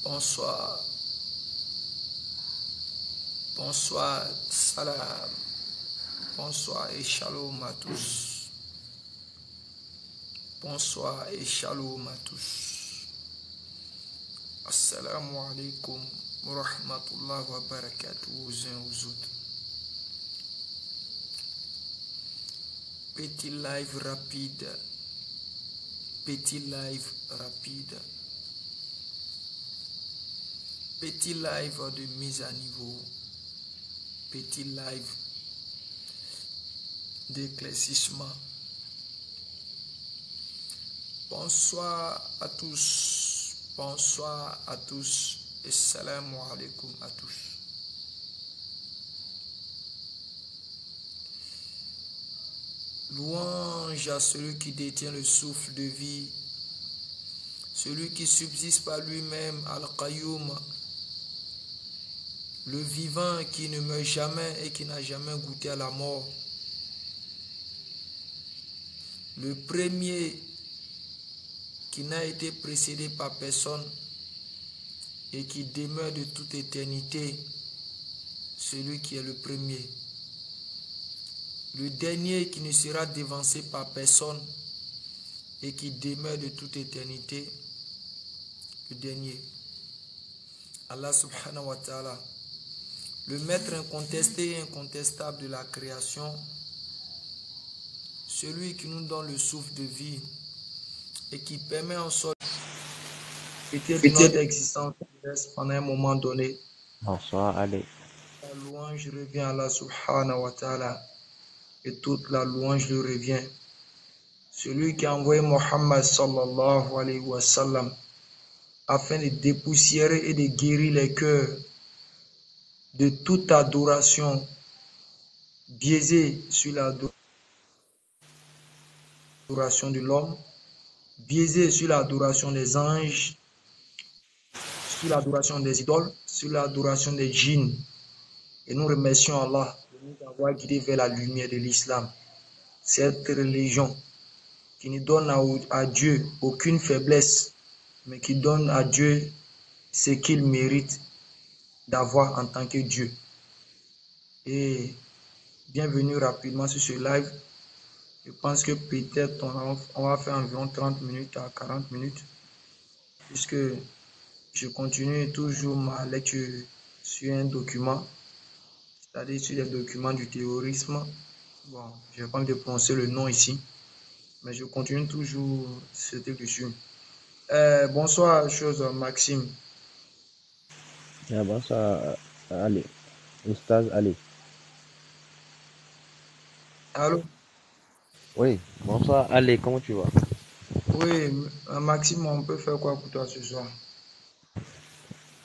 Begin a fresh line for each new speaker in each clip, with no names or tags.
Bonsoir, bonsoir, salam, bonsoir et shalom à tous. Bonsoir et shalom à tous. Assalamu alaikum wa rahmatullahi wa barakatuh aux uns aux autres. Petit live rapide. Petit live rapide. Petit live de mise à niveau. Petit live d'éclaircissement. Bonsoir à tous. Bonsoir à tous. Et salam alaikum à tous. Louange à celui qui détient le souffle de vie, celui qui subsiste par lui-même, Al-Qayoum, le vivant qui ne meurt jamais et qui n'a jamais goûté à la mort, le premier qui n'a été précédé par personne et qui demeure de toute éternité, celui qui est le premier, le dernier qui ne sera dévancé par personne et qui demeure de toute éternité, le dernier, Allah subhanahu wa ta'ala, le maître incontesté et incontestable de la création, celui qui nous donne le souffle de vie et qui permet en sorte de notre existence pendant un moment donné.
Bonsoir, allez.
La louange revient à Allah subhanahu wa ta'ala et toute la louange lui revient. Celui qui a envoyé Mohammed sallallahu alayhi wa sallam afin de dépoussiérer et de guérir les cœurs de toute adoration biaisée sur l'adoration de l'homme, biaisée sur l'adoration des anges, sur l'adoration des idoles, sur l'adoration des djinns. Et nous remercions Allah de nous avoir guidés vers la lumière de l'islam. Cette religion qui ne donne à Dieu aucune faiblesse, mais qui donne à Dieu ce qu'il mérite d'avoir en tant que Dieu. Et bienvenue rapidement sur ce live. Je pense que peut-être on va faire environ 30 minutes à 40 minutes, puisque je continue toujours ma lecture sur un document, c'est-à-dire sur les documents du terrorisme. Bon, je vais pas me prononcer le nom ici, mais je continue toujours ce truc dessus. Bonsoir, chose Maxime.
Bonsoir, allez. Oustaz, allez.
Allô?
Oui, bonsoir, allez, comment tu vas?
Oui, Maxime, on peut faire quoi pour toi ce soir?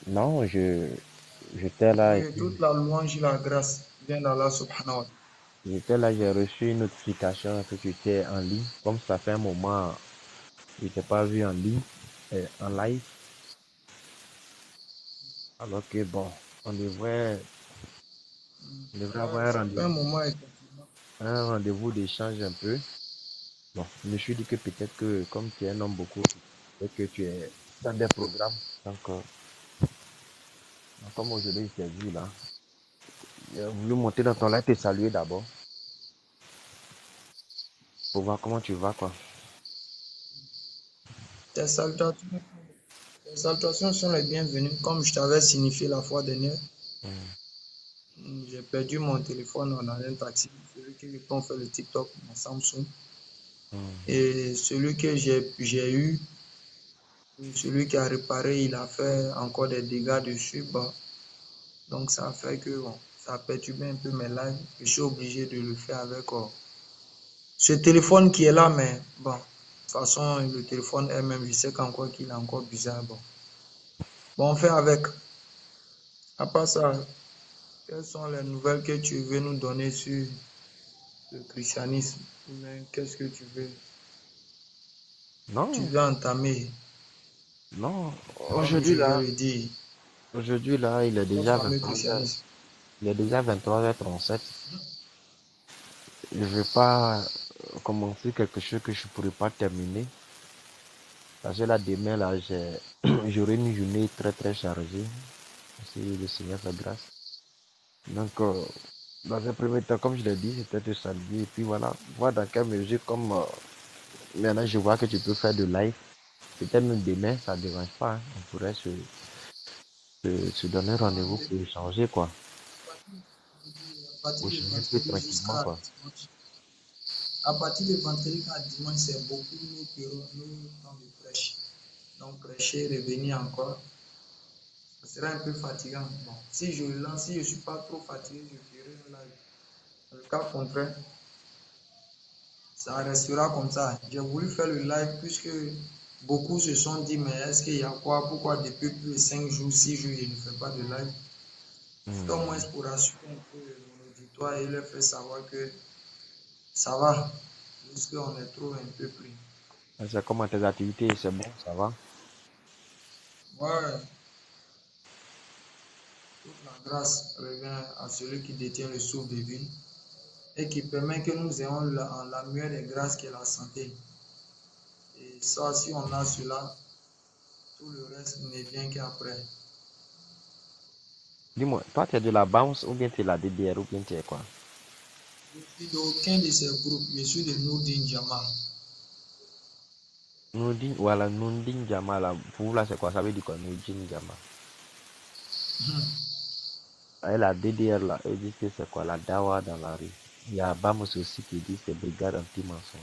Non, j'étais là et
Oui,
puis
toute la louange et la grâce vient d'Allah subhanahu wa ta'ala.
j'étais là, j'ai reçu une notification que tu étais en ligne. Comme ça fait un moment, je t'ai pas vu en ligne, en live. Alors que bon, on devrait, on devrait avoir
Ça fait un moment, effectivement.
un rendez-vous d'échange un peu. Bon, je me suis dit que peut-être que comme tu es un homme beaucoup, peut-être que tu es dans des programmes. Donc, comme aujourd'hui, je t'ai vu là. J'ai voulu monter dans ton live et te saluer d'abord pour voir comment tu vas, quoi.
Tes salutations, tes salutations sont les bienvenues. Comme je t'avais signifié la fois dernière, j'ai perdu mon téléphone dans un taxi. Celui qui répond fait le TikTok, mon Samsung. Et celui que j'ai eu, celui qui a réparé, il a fait encore des dégâts dessus. Bon, donc ça fait que bon, ça a perturbé un peu mes lives. Je suis obligé de le faire avec ce téléphone qui est là, mais bon, de toute façon, le téléphone elle-même, je sais qu'encore qu'il est encore bizarre. Bon, on fait avec. À part ça, quelles sont les nouvelles que tu veux nous donner sur le christianisme? Qu'est-ce que tu
Non,
veux entamer?
non.
Comme je
Aujourd'hui
vais
là,
le dire,
aujourd'hui là, il est
le
déjà
fameux
23h.
christianisme.
Il est déjà 23h37. Je vais pas commencer quelque chose que je pourrais pas terminer. Parce que là, demain, là, j'aurai une journée très très chargée. Si le Seigneur fait grâce. Donc, dans un premier temps, comme je l'ai dit, c'était de saluer. Et puis voilà, voir dans quelle mesure, comme maintenant je vois que tu peux faire de live. Peut-être même demain, ça ne dérange pas, hein. On pourrait se donner
Non,
rendez-vous pour échanger, quoi.
à partir
Pour
de
échanger plus
vendredi
tranquillement,
jusqu'à
quoi.
dimanche. À partir de vendredi à dimanche, c'est beaucoup nos temps de prêche. Donc, prêcher, revenir encore, ça sera un peu fatigant. Bon, si je lance, si je ne suis pas trop fatigué, je ferai un live. Dans le cas contraire, ça restera comme ça. J'ai voulu faire le live puisque beaucoup se sont dit, mais est-ce qu'il y a quoi? Pourquoi depuis plus de 5 jours, 6 jours, je ne fais pas de live? Tout au moins
Hmm.
pour rassurer un peu mon auditoire et leur faire savoir que ça va, jusqu'on est trop un peu pris.
C'est comment tes activités, c'est bon, ça va?
Ouais, toute la grâce revient à celui qui détient le souffle de vie et qui permet que nous ayons la meilleure des grâces qui est la santé. Et ça, si on a cela, tout le reste ne vient qu'après.
Dis-moi, toi, tu es de la bounce ou bien tu es la DDR ou bien tu es quoi?
Je suis d'aucun de ces groupes, je suis de Nourdin Jama.
Nourdin, voilà, Nourdin Jama, là. Pour vous, là, c'est quoi? Ça veut dire quoi, Nourdin Jama? Et la DDR, là, eux disent que c'est quoi? La Dawa dans la rue. Il y a Bamos aussi qui dit que c'est brigade anti-mensonge.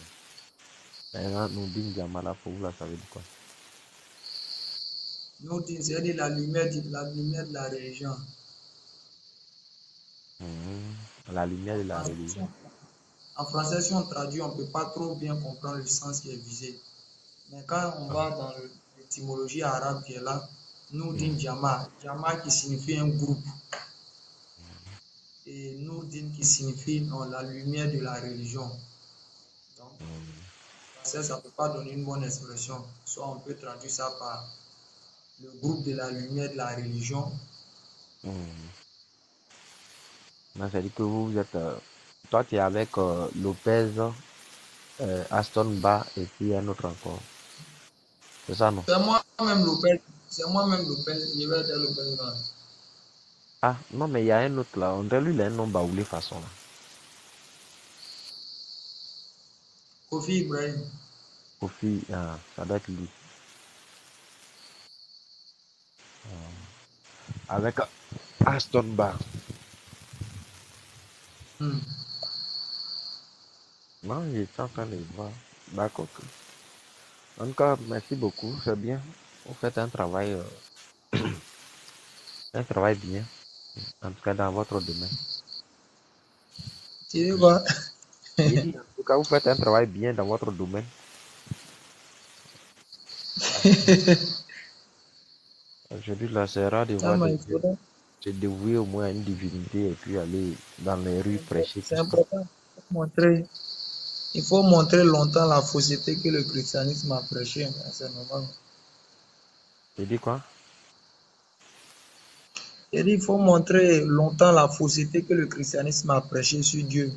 Maintenant, Nourdin Jama, là, pour vous, là, ça veut dire quoi?
Nourdin, c'est la lumière de la religion.
La lumière
En
de la
français,
religion.
en français, si on traduit, on ne peut pas trop bien comprendre le sens qui est visé. Mais quand on
Ah.
va dans l'étymologie arabe qui est là, Nourdin
Mhm.
Jama, Jama qui signifie un groupe, et Nourdin qui signifie la lumière de la religion. Donc, ça ne peut pas donner une bonne expression. Soit on peut traduire ça par le groupe de la lumière de la religion.
Mhm. Non, c'est-à-dire que vous êtes. Toi, tu es avec Lopez, Aston Bar et puis un autre encore. C'est ça, non?
C'est moi-même Lopez. C'est moi-même Lopez. Je vais être Lopez.
Ah, non, mais il y a un autre là. On dirait lui, il a un nom baoulé façon là.
Kofi Ibrahim.
Kofi, ah, ça doit être lui. Avec Aston Bar.
Hmm.
Non, il est en train de voir. D'accord. En tout cas, merci beaucoup. C'est bien. Vous faites un travail bien. En tout cas, dans votre domaine.
Tu sais quoi?
J'ai dit, en tout cas, vous faites un travail bien dans votre domaine. Aujourd'hui, là, c'est rare de
Ça
voir
m'a
des
il
jeunes
faudrait.
se dévouer au moins à une divinité et puis aller dans les rues prêcher
C'est
Christ.
important. Il faut montrer longtemps la fausseté que le christianisme a prêché. C'est normal.
Tu dis quoi?
Il dit, il faut montrer longtemps la fausseté que le christianisme a prêché sur Dieu.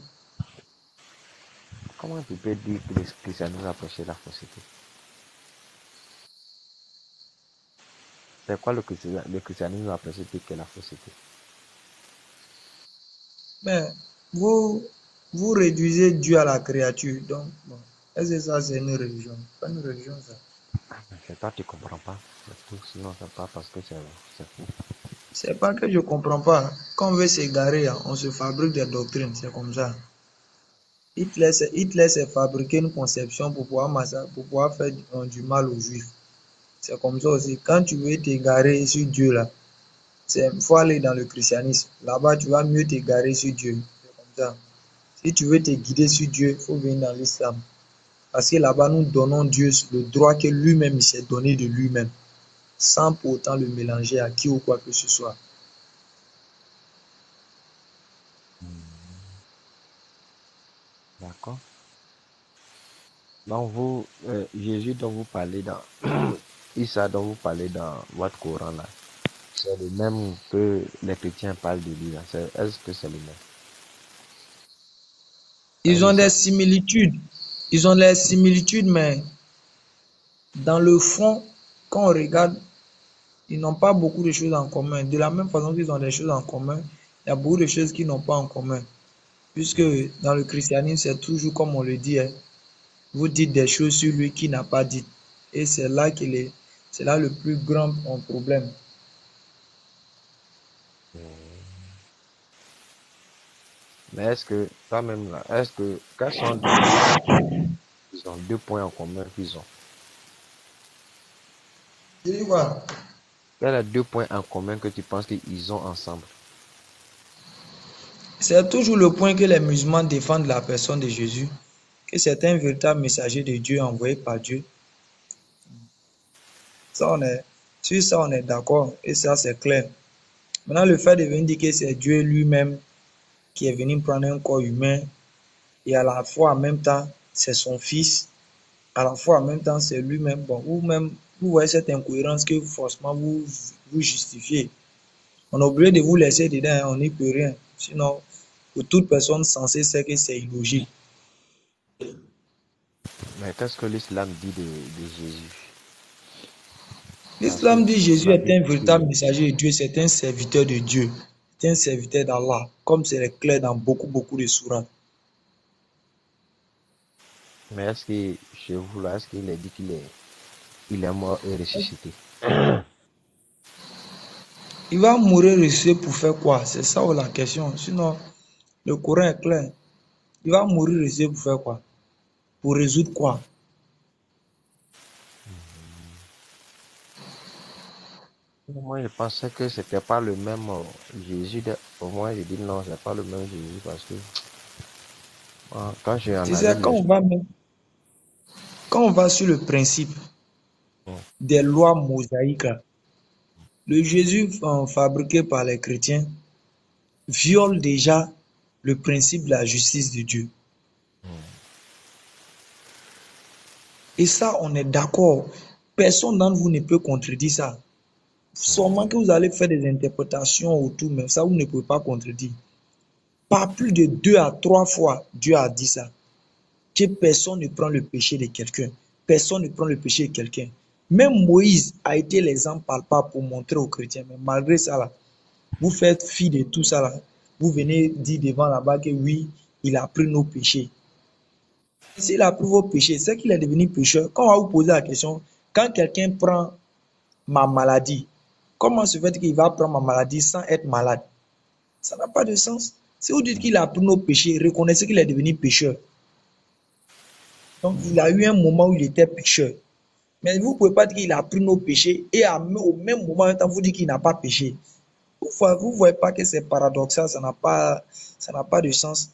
Comment tu peux dire que le christianisme a prêché la fausseté? C'est quoi le christianisme a prêché que la fausseté?
Mais vous, vous réduisez Dieu à la créature. Donc, bon, est-ce que ça, c'est une religion? Pas une religion, ça.
C'est toi qui comprends pas. C'est tout. Sinon, c'est pas parce que c'est fou.
C'est pas que je comprends pas. Quand on veut s'égarer, hein, on se fabrique des doctrines. C'est comme ça. Hitler s'est fabriqué une conception pour pouvoir faire du mal aux Juifs. C'est comme ça aussi. Quand tu veux t'égarer sur Dieu, là, il faut aller dans le christianisme. Là-bas, tu vas mieux t'égarer sur Dieu. C'est comme ça. Si tu veux te guider sur Dieu, il faut venir dans l'islam. Parce que là-bas, nous donnons Dieu le droit que lui-même il s'est donné de lui-même, sans pour autant le mélanger à qui ou quoi que ce soit.
D'accord. Donc, vous, Jésus dont vous parlez dans, Issa dont vous parlez dans votre Coran là, c'est le même que les chrétiens parlent de lui là. Est-ce que c'est le même?
Ils ont des similitudes. Ils ont des similitudes, mais Dans le fond, quand on regarde, ils n'ont pas beaucoup de choses en commun. De la même façon qu'ils ont des choses en commun, il y a beaucoup de choses qu'ils n'ont pas en commun. Puisque dans le christianisme, c'est toujours comme on le dit, hein, vous dites des choses sur lui qui n'a pas dit. Et c'est là c'est là le plus grand problème.
Mais est-ce que, toi-même là, est-ce que, quels sont, ils ont 2 points en commun qu'ils ont?
Je dis quoi?
Quels sont les 2 points en commun que tu penses qu'ils ont ensemble?
C'est toujours le point que les musulmans défendent la personne de Jésus, que c'est un véritable messager de Dieu envoyé par Dieu. Ça, sur ça, on est d'accord et ça, c'est clair. Maintenant, le fait de venir dire que c'est Dieu lui-même qui est venu prendre un corps humain et à la fois en même temps, c'est son fils, à la fois en même temps, c'est lui-même. Bon, vous-même, vous voyez cette incohérence que forcément vous justifiez. On a oublié de vous laisser dedans, hein, on n'y peut rien. Sinon, pour toute personne censée sait que c'est illogique.
Mais qu'est-ce que l'islam dit de Jésus? Parce que
L'islam dit Jésus
la
est
Bible
un
dit qu'il
véritable
est.
messager de Dieu, c'est un serviteur de Dieu, c'est un serviteur d'Allah, comme c'est clair dans beaucoup de sourates.
Mais est-ce que chez vous là, est-ce qu'il est dit il est mort et ressuscité?
Il va mourir ressuscité pour faire quoi? C'est ça la question. Sinon, le Coran est clair. Il va mourir ressuscité pour faire quoi? Pour résoudre quoi?
Moi, je pensais que c'était pas le même Jésus. Pour moi, je dis non, c'est pas le même Jésus parce que quand j'ai
Tu sais,
analysé les choses,
quand on va sur le principe des lois mosaïques, le Jésus fabriqué par les chrétiens viole déjà le principe de la justice de Dieu. Et ça, on est d'accord. Personne d'entre vous ne peut contredire ça. Sûrement que vous allez faire des interprétations autour, mais ça, vous ne pouvez pas contredire. Pas plus de 2 à 3 fois, Dieu a dit ça. Que personne ne prend le péché de quelqu'un. Personne ne prend le péché de quelqu'un. Même Moïse a été l'exemple palpable pour montrer aux chrétiens. Mais malgré ça, là, vous faites fi de tout ça. Là. Vous venez dire devant là-bas que oui, il a pris nos péchés. S'il a pris vos péchés, c'est qu'il est devenu pécheur. Quand on va vous poser la question, quand quelqu'un prend ma maladie, comment se fait qu'il va prendre ma maladie sans être malade? Ça n'a pas de sens. Si vous dites qu'il a pris nos péchés, reconnaissez qu'il est devenu pécheur. Donc, il a eu un moment où il était pécheur. Mais vous ne pouvez pas dire qu'il a pris nos péchés et au même moment, vous dites qu'il n'a pas péché. Vous voyez pas que c'est paradoxal, ça n'a pas de sens.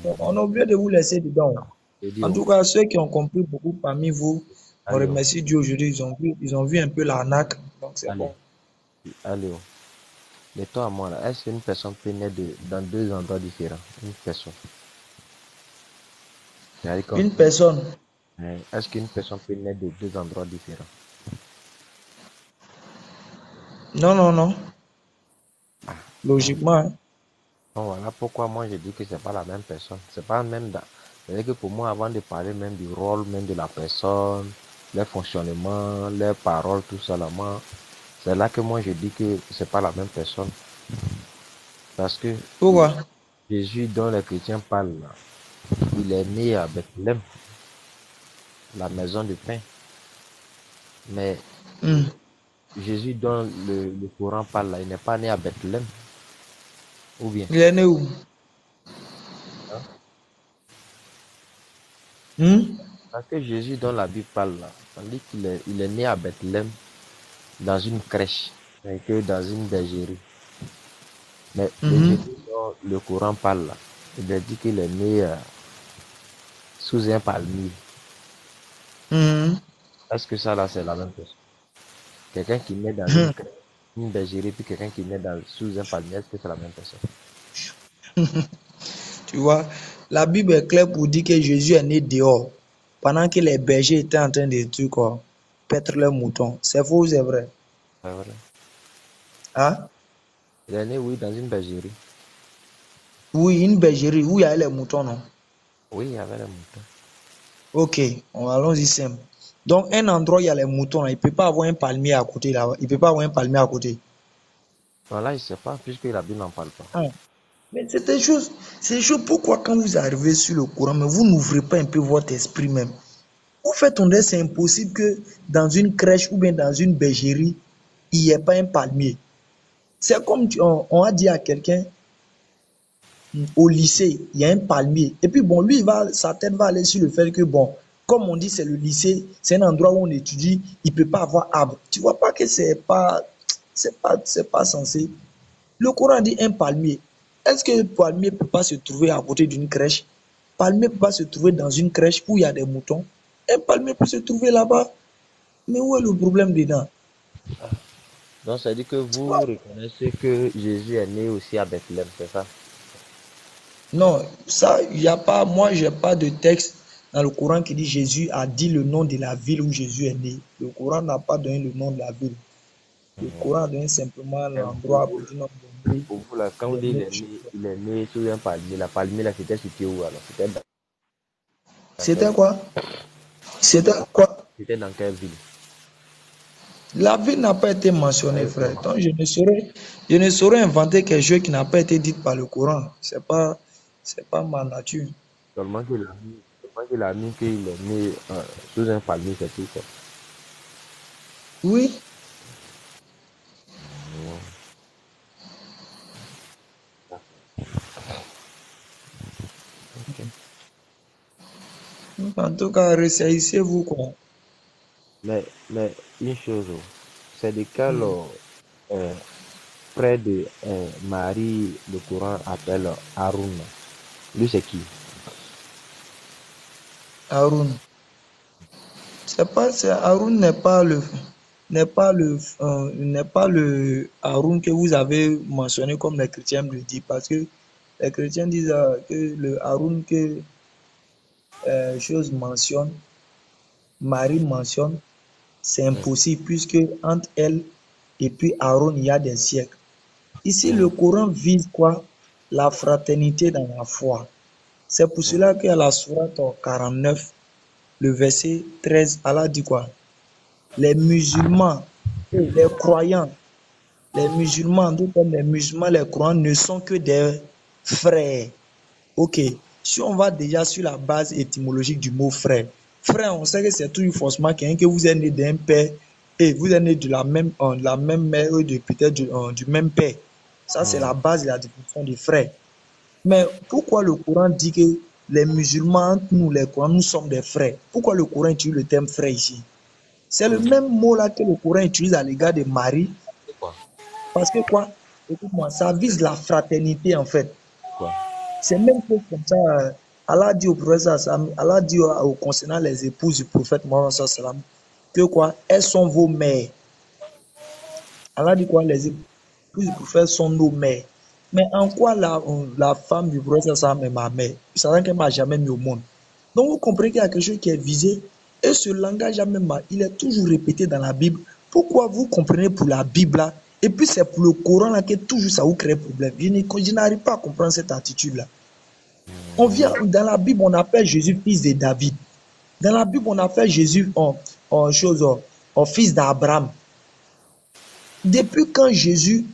Donc, on a oublié de vous laisser dedans.
je dis,
En tout cas, ceux qui ont compris beaucoup parmi vous, on
allez,
remercie Dieu aujourd'hui, ils ont vu un peu l'arnaque, donc c'est
allez,
bon.
allez. De toi à moi, là, est-ce qu'une personne peut naître dans 2 endroits différents? Une personne. C'est-à-dire
Une personne,
est-ce qu'une personne peut naître de 2 endroits différents?
non, non, non,
Donc,
logiquement, hein.
voilà pourquoi moi je dis que c'est pas la même personne. C'est pas même dans. C'est-à-dire que pour moi, avant de parler même du rôle même de la personne, les fonctionnements, les paroles, tout ça là, c'est là que moi je dis que c'est pas la même personne. Parce que
Pourquoi?
Jésus dont les chrétiens parlent, là, il est né à Bethléem, la maison du pain. Mais
Hmm.
Jésus dont le Coran parle, là, il n'est pas né à Bethléem. Ou bien.
Il est né où?
Hein?
Hmm?
Parce que Jésus dont la Bible parle, là, on dit il est né à Bethléem dans une crèche, et que dans une bergerie. Mais le
Mhm.
Jésus dont le Coran parle, là, il a dit qu'il est né sous un palmier.
Mhm.
Est-ce que ça, là, c'est la même chose? Quelqu'un qui naît dans
Mhm.
une bergerie, puis quelqu'un qui naît sous un palmier, est-ce que c'est la même personne?
Tu vois, la Bible est claire pour dire que Jésus est né dehors, pendant que les bergers étaient en train de quoi, paître leurs moutons. C'est faux ou c'est vrai?
C'est vrai.
Hein?
Il est né, oui, dans une bergerie.
Oui, une bergerie où il y a les moutons, non?
Oui, il y avait les moutons.
Ok, allons-y simple. Donc, un endroit où il y a les moutons, là, il ne peut pas avoir un palmier à côté là. Il ne peut pas avoir un palmier à côté.
Voilà, il ne sait pas, puisque la Bible n'en parle pas.
Ah. Mais c'est des choses. Pourquoi quand vous arrivez sur le Coran, mais vous n'ouvrez pas un peu votre esprit même. Vous faites on dit c'est impossible que dans une crèche ou bien dans une bergerie, il n'y ait pas un palmier. C'est comme on a dit à quelqu'un au lycée, il y a un palmier. Et puis bon, lui, sa tête va aller sur le fait que bon, comme on dit, c'est le lycée, c'est un endroit où on étudie, il ne peut pas avoir arbre. Tu vois pas que c'est pas censé. Le Coran dit un palmier. Est-ce que le palmier ne peut pas se trouver à côté d'une crèche? Le palmier ne peut pas se trouver dans une crèche où il y a des moutons. Un palmier peut se trouver là-bas. Mais où est le problème dedans?
Donc, ça dit que vous reconnaissez que Jésus est né aussi à Bethléem, c'est ça?
Non, ça, il n'y a pas, moi, je n'ai pas de texte dans le Coran qui dit Jésus a dit le nom de la ville où Jésus est né. Le Coran n'a pas donné le nom de la ville. Le Coran a donné simplement
Et pour
l'endroit
vous,
pour dire non,
pour vous là, quand vous dites il est né sous un palmier, la palmier là, c'était situé où alors? Dans quelle
C'était
ville?
quoi? C'était quoi?
C'était dans quelle ville?
La ville n'a pas été mentionnée,
Savez
frère.
comment?
Donc, je ne saurais inventer quelque chose qui n'a pas été dit par le Coran. C'est pas ma nature.
Seulement qu'il est né sous un palmier, c'est tout quoi.
Oui,
Ok.
en tout cas, ressaisissez-vous, quoi.
Mais une chose, c'est de quel
Hmm.
euh, frère de Marie le Coran appelle Haroun. Lui, c'est qui?
Haroun. Haroun n'est pas le Haroun que vous avez mentionné comme les chrétiens le disent. Parce que les chrétiens disent que le Haroun que chose mentionne, Marie mentionne, c'est impossible puisque entre elle et puis Aaron, il y a des siècles. Ici, le Coran vise quoi? La fraternité dans la foi. C'est pour cela qu'à la sourate 49, le verset 13, Allah dit quoi? Les musulmans, les croyants, les musulmans, les musulmans, les croyants ne sont que des frères. Ok, si on va déjà sur la base étymologique du mot frère, frère, on sait que c'est toujours forcément quelqu'un que vous êtes né d'un père et vous êtes né de la même mère ou peut-être du même père. Ça, c'est la base de la définition de frère. Mais pourquoi le Coran dit que les musulmans, nous, les croyants, nous sommes des frères? Pourquoi le Coran utilise le terme frère ici? C'est le même mot là que le Coran utilise à l'égard de Marie.
C'est quoi?
Parce que quoi? Écoute-moi, ça vise la fraternité en fait.
Quoi?
C'est même chose comme ça. Allah dit au prophète, Allah dit concernant les épouses du prophète Mohammed sallam, que quoi? Elles sont vos mères. Allah dit quoi? Les épouses du prophète sont nos mères. Mais en quoi la femme du prophète sallam est ma mère? Sachant qu'elle ne m'a jamais mis au monde. Donc vous comprenez qu'il y a quelque chose qui est visé. Et ce langage même, il est toujours répété dans la Bible. Pourquoi vous comprenez pour la Bible là? Et puis c'est pour le Coran là que toujours ça vous crée problème. Je n'arrive pas à comprendre cette attitude là. On vient dans la Bible, on appelle Jésus fils de David. Dans la Bible, on appelle Jésus en fils d'Abraham. Depuis quand Jésus,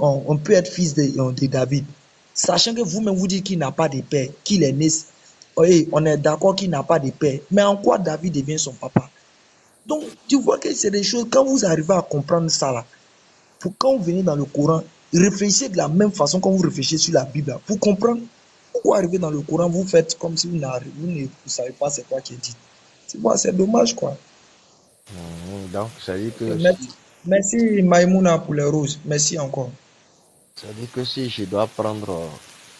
on peut être fils de David, sachant que vous-même vous dites qu'il n'a pas de père, qu'il est né. Oui, on est d'accord qu'il n'a pas de père. Mais en quoi David devient son papa? Donc, tu vois que c'est des choses, quand vous arrivez à comprendre ça là, quand vous venez dans le Coran, réfléchissez de la même façon que vous réfléchissez sur la Bible. Pour comprendre pourquoi arriver dans le Coran, vous faites comme si vous ne savez pas c'est quoi qui est dit. C'est dommage, quoi.
Donc, ça dit que
Merci Maïmouna pour les roses. Merci encore.
si je dois prendre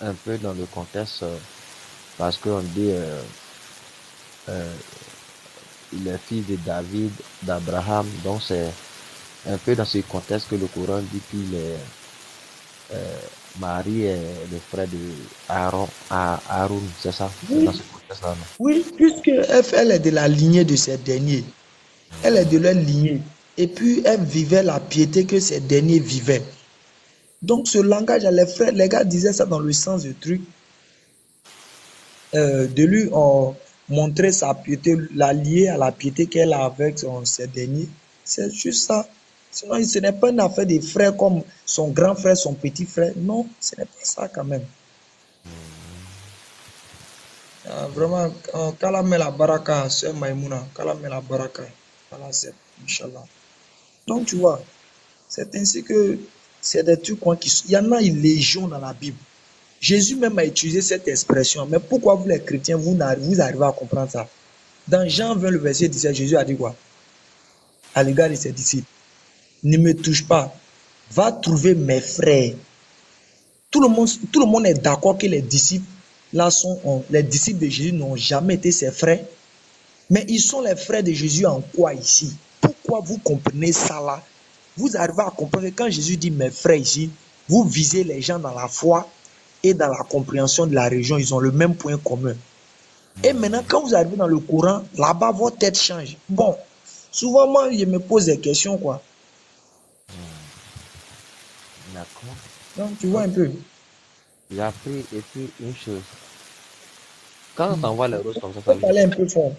un peu dans le contexte, parce qu'on dit euh, il est fils de David, d'Abraham, donc c'est un peu dans ce contexte que le Coran dit qu'il est Marie est le frère de Aaron, c'est ça? C'est dans
Oui,
ce contexte-là, non?
oui, puisque elle est de la lignée de ces derniers. Elle est de leur lignée. Et puis, elle vivait la piété que ces derniers vivaient. Donc, ce langage, les frères, les gars disaient ça dans le sens du truc, de lui, montrer sa piété, la lier à la piété qu'elle a avec ses derniers. C'est juste ça. Sinon, ce n'est pas une affaire des frères comme son grand frère, son petit frère. Non, ce n'est pas ça quand même. Vraiment, qu'Allah met la baraka, sœur Maïmouna, qu'Allah met la baraka. Voilà, c'est Inch'Allah. Donc, tu vois, c'est ainsi que c'est des trucs il y en a une légion dans la Bible. Jésus même a utilisé cette expression. Mais pourquoi vous les chrétiens, vous arrivez à comprendre ça? Dans Jean 20, le verset 17, Jésus a dit quoi? À l'égard de ses disciples. Ne me touche pas. Va trouver mes frères. Tout le monde est d'accord que les disciples, les disciples de Jésus n'ont jamais été ses frères. Mais ils sont les frères de Jésus en quoi ici? Pourquoi vous comprenez ça là? Vous arrivez à comprendre que quand Jésus dit mes frères ici, vous visez les gens dans la foi et dans la compréhension de la religion, ils ont le même point commun. Et maintenant, quand vous arrivez dans le Coran, là-bas, votre tête change. Bon, souvent, moi, je me pose des questions, quoi.
D'accord.
Donc, tu vois un peu.
J'ai appris et puis une chose. Quand on voit les roses comme ça
Il faut
veut dire
parler
quoi?
un peu fort.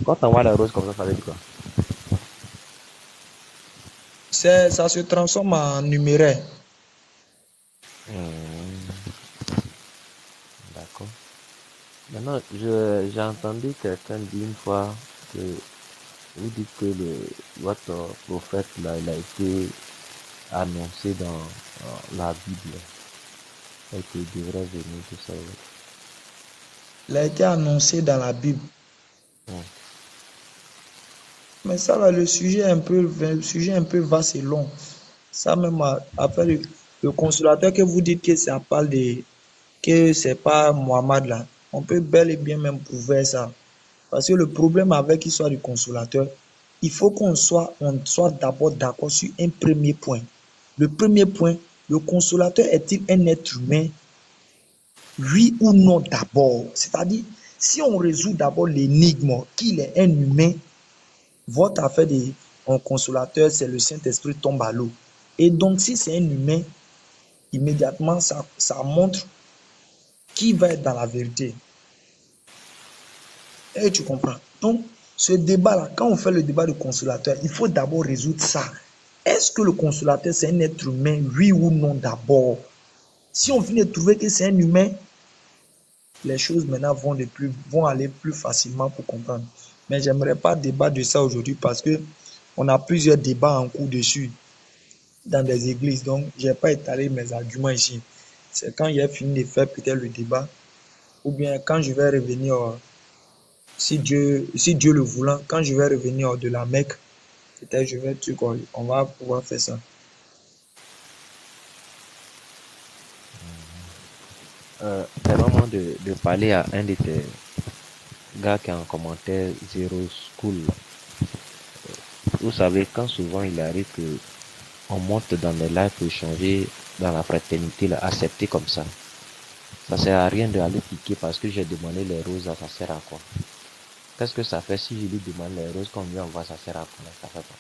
Quand on voit les roses comme ça veut dire quoi?
Ça se transforme en numéraire.
D'accord. Maintenant, j'ai entendu quelqu'un dire une fois que vous dites que votre prophète là, il a été annoncé dans la Bible et qu'il devrait venir tout ça.
Il a été annoncé dans la Bible.
Hum.
Mais ça, là, le sujet est un peu vaste et long. Ça, même, après, le consolateur que vous dites que ça parle que c'est pas Mohamed là, on peut bel et bien même prouver ça. Parce que le problème avec l'histoire du consolateur, il faut on soit d'abord d'accord sur un premier point. Le premier point, le consolateur est-il un être humain? Oui ou non d'abord? C'est-à-dire, si on résout d'abord l'énigme qu'il est un humain, votre affaire d'un consolateur, c'est le Saint-Esprit tombe à l'eau. Et donc, si c'est un humain, immédiatement, ça montre qui va être dans la vérité. Et tu comprends? Donc, ce débat-là, quand on fait le débat du consolateur, il faut d'abord résoudre ça. Est-ce que le consolateur, c'est un être humain, oui ou non d'abord? Si on finit de trouver que c'est un humain, les choses maintenant vont aller plus facilement pour comprendre. Mais j'aimerais pas débattre de ça aujourd'hui parce que on a plusieurs débats en cours dessus dans des églises. Donc, je n'ai pas étalé mes arguments ici. C'est quand il a fini de faire peut-être le débat ou bien quand je vais revenir, si Dieu le voulant, quand je vais revenir de la Mecque, peut-être on va pouvoir faire ça.
C'est le moment de parler à un de tes gars qui a un commentaire Zero School. Vous savez, quand souvent il arrive que on monte dans les lives pour échanger dans la fraternité, là, accepter comme ça. Ça sert à rien d'aller piquer parce que j'ai demandé les roses, ça sert à quoi? Qu'est-ce que ça fait si je lui demande les roses qu'on lui envoie, ça sert à quoi? Ça fait pas.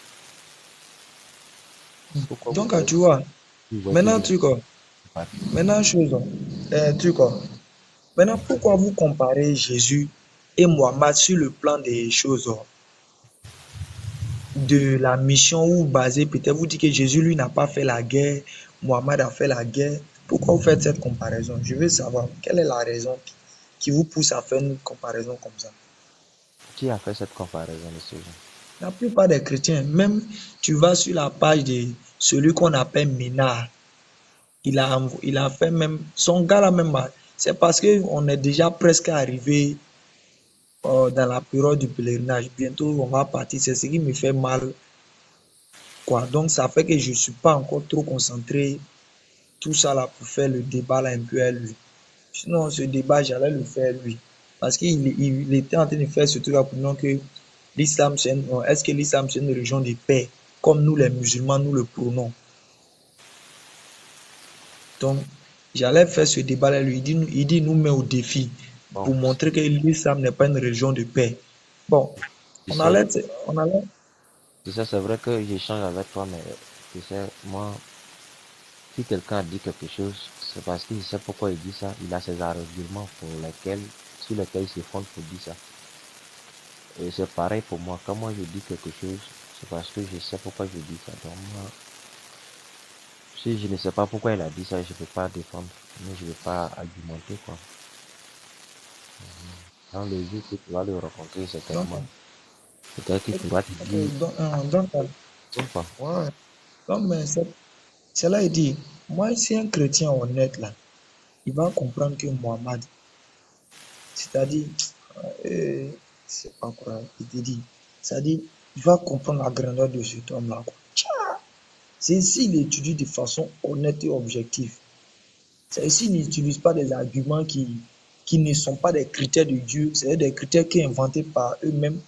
Pourquoi vous
Donc,
faites
tu vois,
vous voyez
maintenant,
toujours
tu quoi, maintenant, chose, tu quoi, maintenant, pourquoi vous comparez Jésus et Mohammed sur le plan des choses de la mission ou basé, peut-être vous dites que Jésus, lui, n'a pas fait la guerre, Mohammed a fait la guerre. Pourquoi vous faites cette comparaison? Je veux savoir quelle est la raison qui vous pousse à faire une comparaison comme ça.
Qui a fait cette comparaison, monsieur Jean?
La plupart des chrétiens, même tu vas sur la page de celui qu'on appelle Ménard, il a fait même, son gars là même, c'est parce qu'on est déjà presque arrivé dans la période du pèlerinage. Bientôt, on va partir. C'est ce qui me fait mal, quoi. Donc, ça fait que je ne suis pas encore trop concentré, tout ça là, pour faire le débat là un peu à lui. Sinon, ce débat, j'allais le faire lui. Parce qu'il était en train de faire ce truc là pour nous que l'islam, est-ce que l'islam, c'est une religion de paix, comme nous les musulmans, nous le prônons. Donc, j'allais faire ce débat là lui. Il dit, nous met au défi
Bon,
pour montrer que l'islam n'est pas une religion de paix. Bon,
tu
on
sais,
allait, on allait.
c'est vrai que j'échange avec toi, mais tu sais, moi, si quelqu'un a dit quelque chose, c'est parce qu'il sait pourquoi il dit ça. Il a ses arguments pour lesquels sur lesquels ils se fondent pour dire ça. Et c'est pareil pour moi. Quand moi je dis quelque chose, c'est parce que je sais pourquoi je dis ça. Donc moi, si je ne sais pas pourquoi il a dit ça, je ne peux pas défendre. Mais je ne vais pas argumenter, quoi. Dans le jour que tu vas le rencontrer,
Donc,
certainement, peut-être qu'il pourra te dire,
donc,
quoi.
ouais. Donc, mais c'est là il dit, moi, si un chrétien honnête, là, il va comprendre que Mohammed, c'est-à-dire, c'est pas quoi, il te dit, c'est-à-dire, il va comprendre la grandeur de cet homme-là, quoi. C'est s'il étudie de façon honnête et objective. C'est s'il n'utilise pas des arguments qui ne sont pas des critères de Dieu, c'est des critères qui sont inventés par eux-mêmes.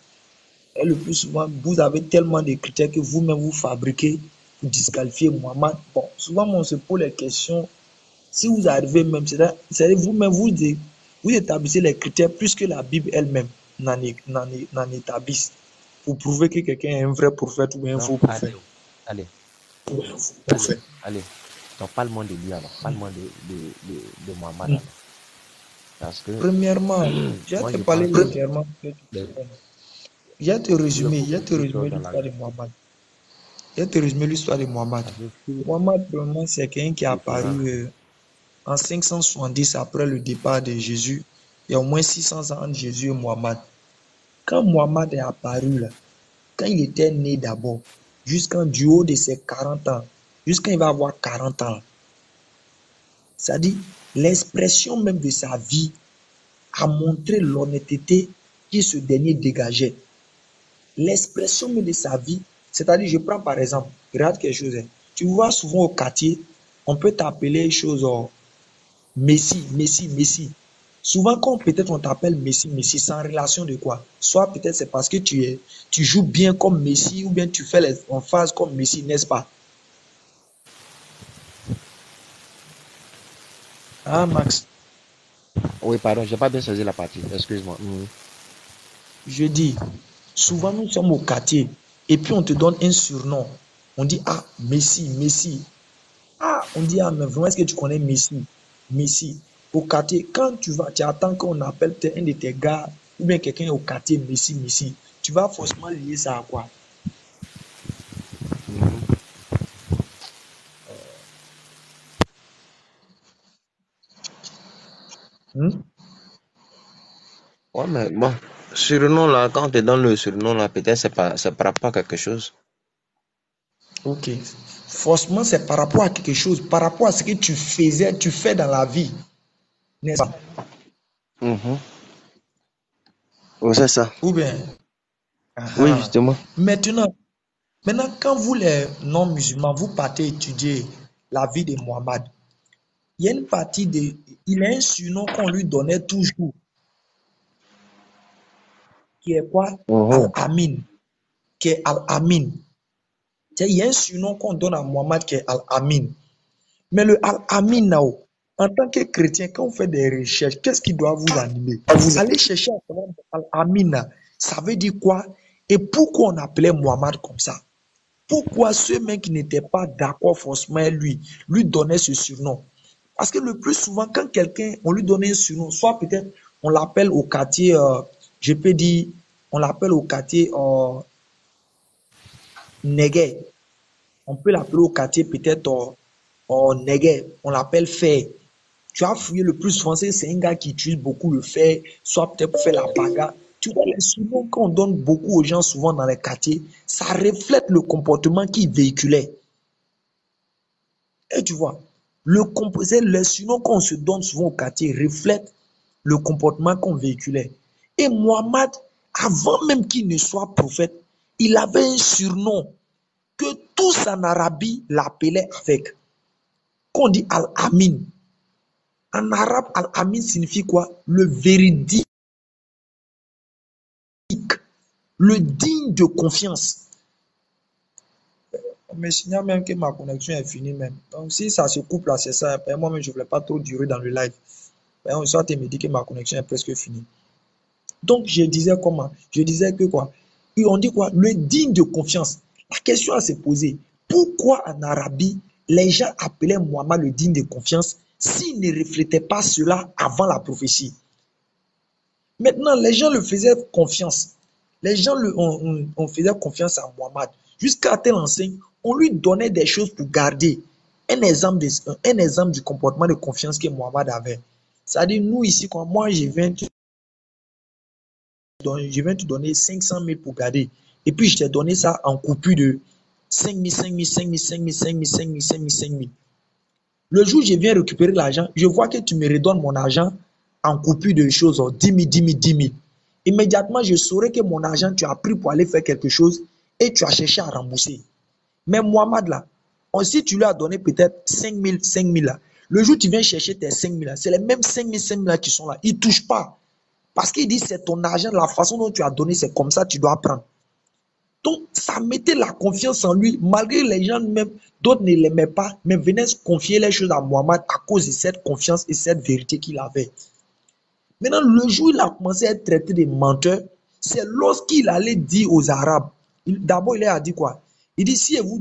Et le plus souvent, vous avez tellement de critères que vous-même vous fabriquez pour disqualifier Mohammed. Bon, souvent, on se pose les questions. Si vous arrivez même, c'est-à-dire vous-même, vous établissez les critères plus que la Bible elle-même n'en établisse pour prouver que quelqu'un est un vrai prophète ou un
Non,
faux
allez,
prophète.
allez,
Ou un faux
allez,
prophète.
allez. Donc parle-moi de lui alors. Parle-moi de Mohamed alors. Parce que
Premièrement, j'ai
moi
te
je
parlé
pense que
légèrement.
les,
J'ai te
le
résumé, j'ai
beaucoup
te
qui sont
résumé
dans la...
l'histoire de Mohammed. J'ai te résumé l'histoire de Mohammed.
Parce que si
Mohammed, premièrement, c'est quelqu'un qui est
le Coran,
apparu en 570 après le départ de Jésus. Il y a au moins 600 ans entre Jésus et Mohammed. Quand Mohammed est apparu, là, quand il était né d'abord, jusqu'en du haut de ses 40 ans, jusqu'à il va avoir 40 ans, c'est-à-dire l'expression même de sa vie a montré l'honnêteté que ce dernier dégageait. L'expression même de sa vie, c'est-à-dire, je prends par exemple, regarde quelque chose. Tu vois souvent au quartier, on peut t'appeler chose Messi, Messi, Messi. Souvent, quand peut-être on t'appelle Messi, Messi, c'est en relation de quoi? Soit peut-être c'est parce que tu joues bien comme Messi ou bien tu fais les en phase comme Messi, n'est-ce pas? Ah, Max,
oui, pardon, j'ai pas bien saisi la partie, excuse-moi.
je dis, souvent nous sommes au quartier et puis on te donne un surnom. On dit, ah, Messi, Messi. Ah, on dit, ah, mais vraiment, est-ce que tu connais Messi? Messi. Au quartier, quand tu vas, tu attends qu'on appelle un de tes gars ou bien quelqu'un au quartier Messi, Messi. Tu vas forcément lier ça à quoi?
Mhm.
Hmm?
Ouais, mais bon, surnom là, quand tu es dans le surnom là, peut-être c'est par rapport à quelque chose.
Ok. Forcément, c'est par rapport à quelque chose, par rapport à ce que tu fais dans la vie, n'est-ce pas?
Mhm. Oui, c'est ça.
Ou bien,
Oui,
ah,
justement.
maintenant, quand vous, les non-musulmans, vous partez étudier la vie de Mohammed, il y a une partie de, il a un surnom qu'on lui donnait toujours, qui est quoi?
Mhm.
Al-Amin, qui est Al-Amin. Il y a un surnom qu'on donne à Mohammed qui est Al-Amin. Mais le Al-Amin, en tant que chrétien, quand on fait des recherches, qu'est-ce qui doit vous animer? Allez chercher à savoir Al-Amin, ça veut dire quoi? Et pourquoi on appelait Mohammed comme ça? Pourquoi ceux mêmes qui n'étaient pas d'accord forcément lui donnaient ce surnom? Parce que le plus souvent, quand quelqu'un, on lui donnait un surnom, soit peut-être on l'appelle au quartier, je peux dire, on l'appelle au quartier Neguet. On peut l'appeler au quartier peut-être Neguet, on l'appelle fer. Tu as fouillé le plus souvent, c'est un gars qui utilise beaucoup le fer, soit peut-être pour faire la bagarre. Tu vois, les surnoms qu'on donne beaucoup aux gens souvent dans les quartiers, ça reflète le comportement qu'ils véhiculaient. Et tu vois, les surnoms qu'on se donne souvent au quartier reflètent le comportement qu'on véhiculait. Et Mohammed, avant même qu'il ne soit prophète, il avait un surnom que tous en Arabie l'appelaient avec, qu'on dit Al-Amin. En arabe, Al-Amin signifie quoi? Le véridique, le digne de confiance. On me signale même que ma connexion est finie même. Donc si ça se coupe là, c'est ça. Moi-même, je ne voulais pas trop durer dans le live. Soit tu me dis que ma connexion est presque finie. Donc je disais comment? Je disais que quoi? Et on dit quoi? Le digne de confiance. La question à se poser, pourquoi en Arabie, les gens appelaient Mohammed le digne de confiance s'il ne reflétait pas cela avant la prophétie? Maintenant, les gens le faisaient confiance. Les gens on faisait confiance à Mohammed. Jusqu'à tel enseigne, on lui donnait des choses pour garder. Un exemple du comportement de confiance que Mohammed avait. C'est-à-dire, nous ici, quand moi, je viens te donner 500 000 pour garder. Et puis, je t'ai donné ça en coupure de 5 000, 5 000, 5 000, 5 000, 5 000, 5 000, 5 000, 5 000. Le jour où je viens récupérer l'argent, je vois que tu me redonnes mon argent en coupure de choses, 10 000, 10 000, 10 000. Immédiatement, je saurais que mon argent, tu as pris pour aller faire quelque chose et tu as cherché à rembourser. Mais Mohamed, là, si tu lui as donné peut-être 5 000, 5 000 là, le jour où tu viens chercher tes 5 000 là, c'est les mêmes 5 000, 5 000 là qui sont là. Ils ne touchent pas. Parce qu'il dit c'est ton argent, la façon dont tu as donné, c'est comme ça, tu dois prendre. Donc, ça mettait la confiance en lui, malgré les gens même, d'autres ne l'aimaient pas, mais venaient confier les choses à Mohamed à cause de cette confiance et cette vérité qu'il avait. Maintenant, le jour où il a commencé à être traité de menteur, c'est lorsqu'il allait dire aux Arabes, d'abord il a dit quoi? Il dit, si elle vous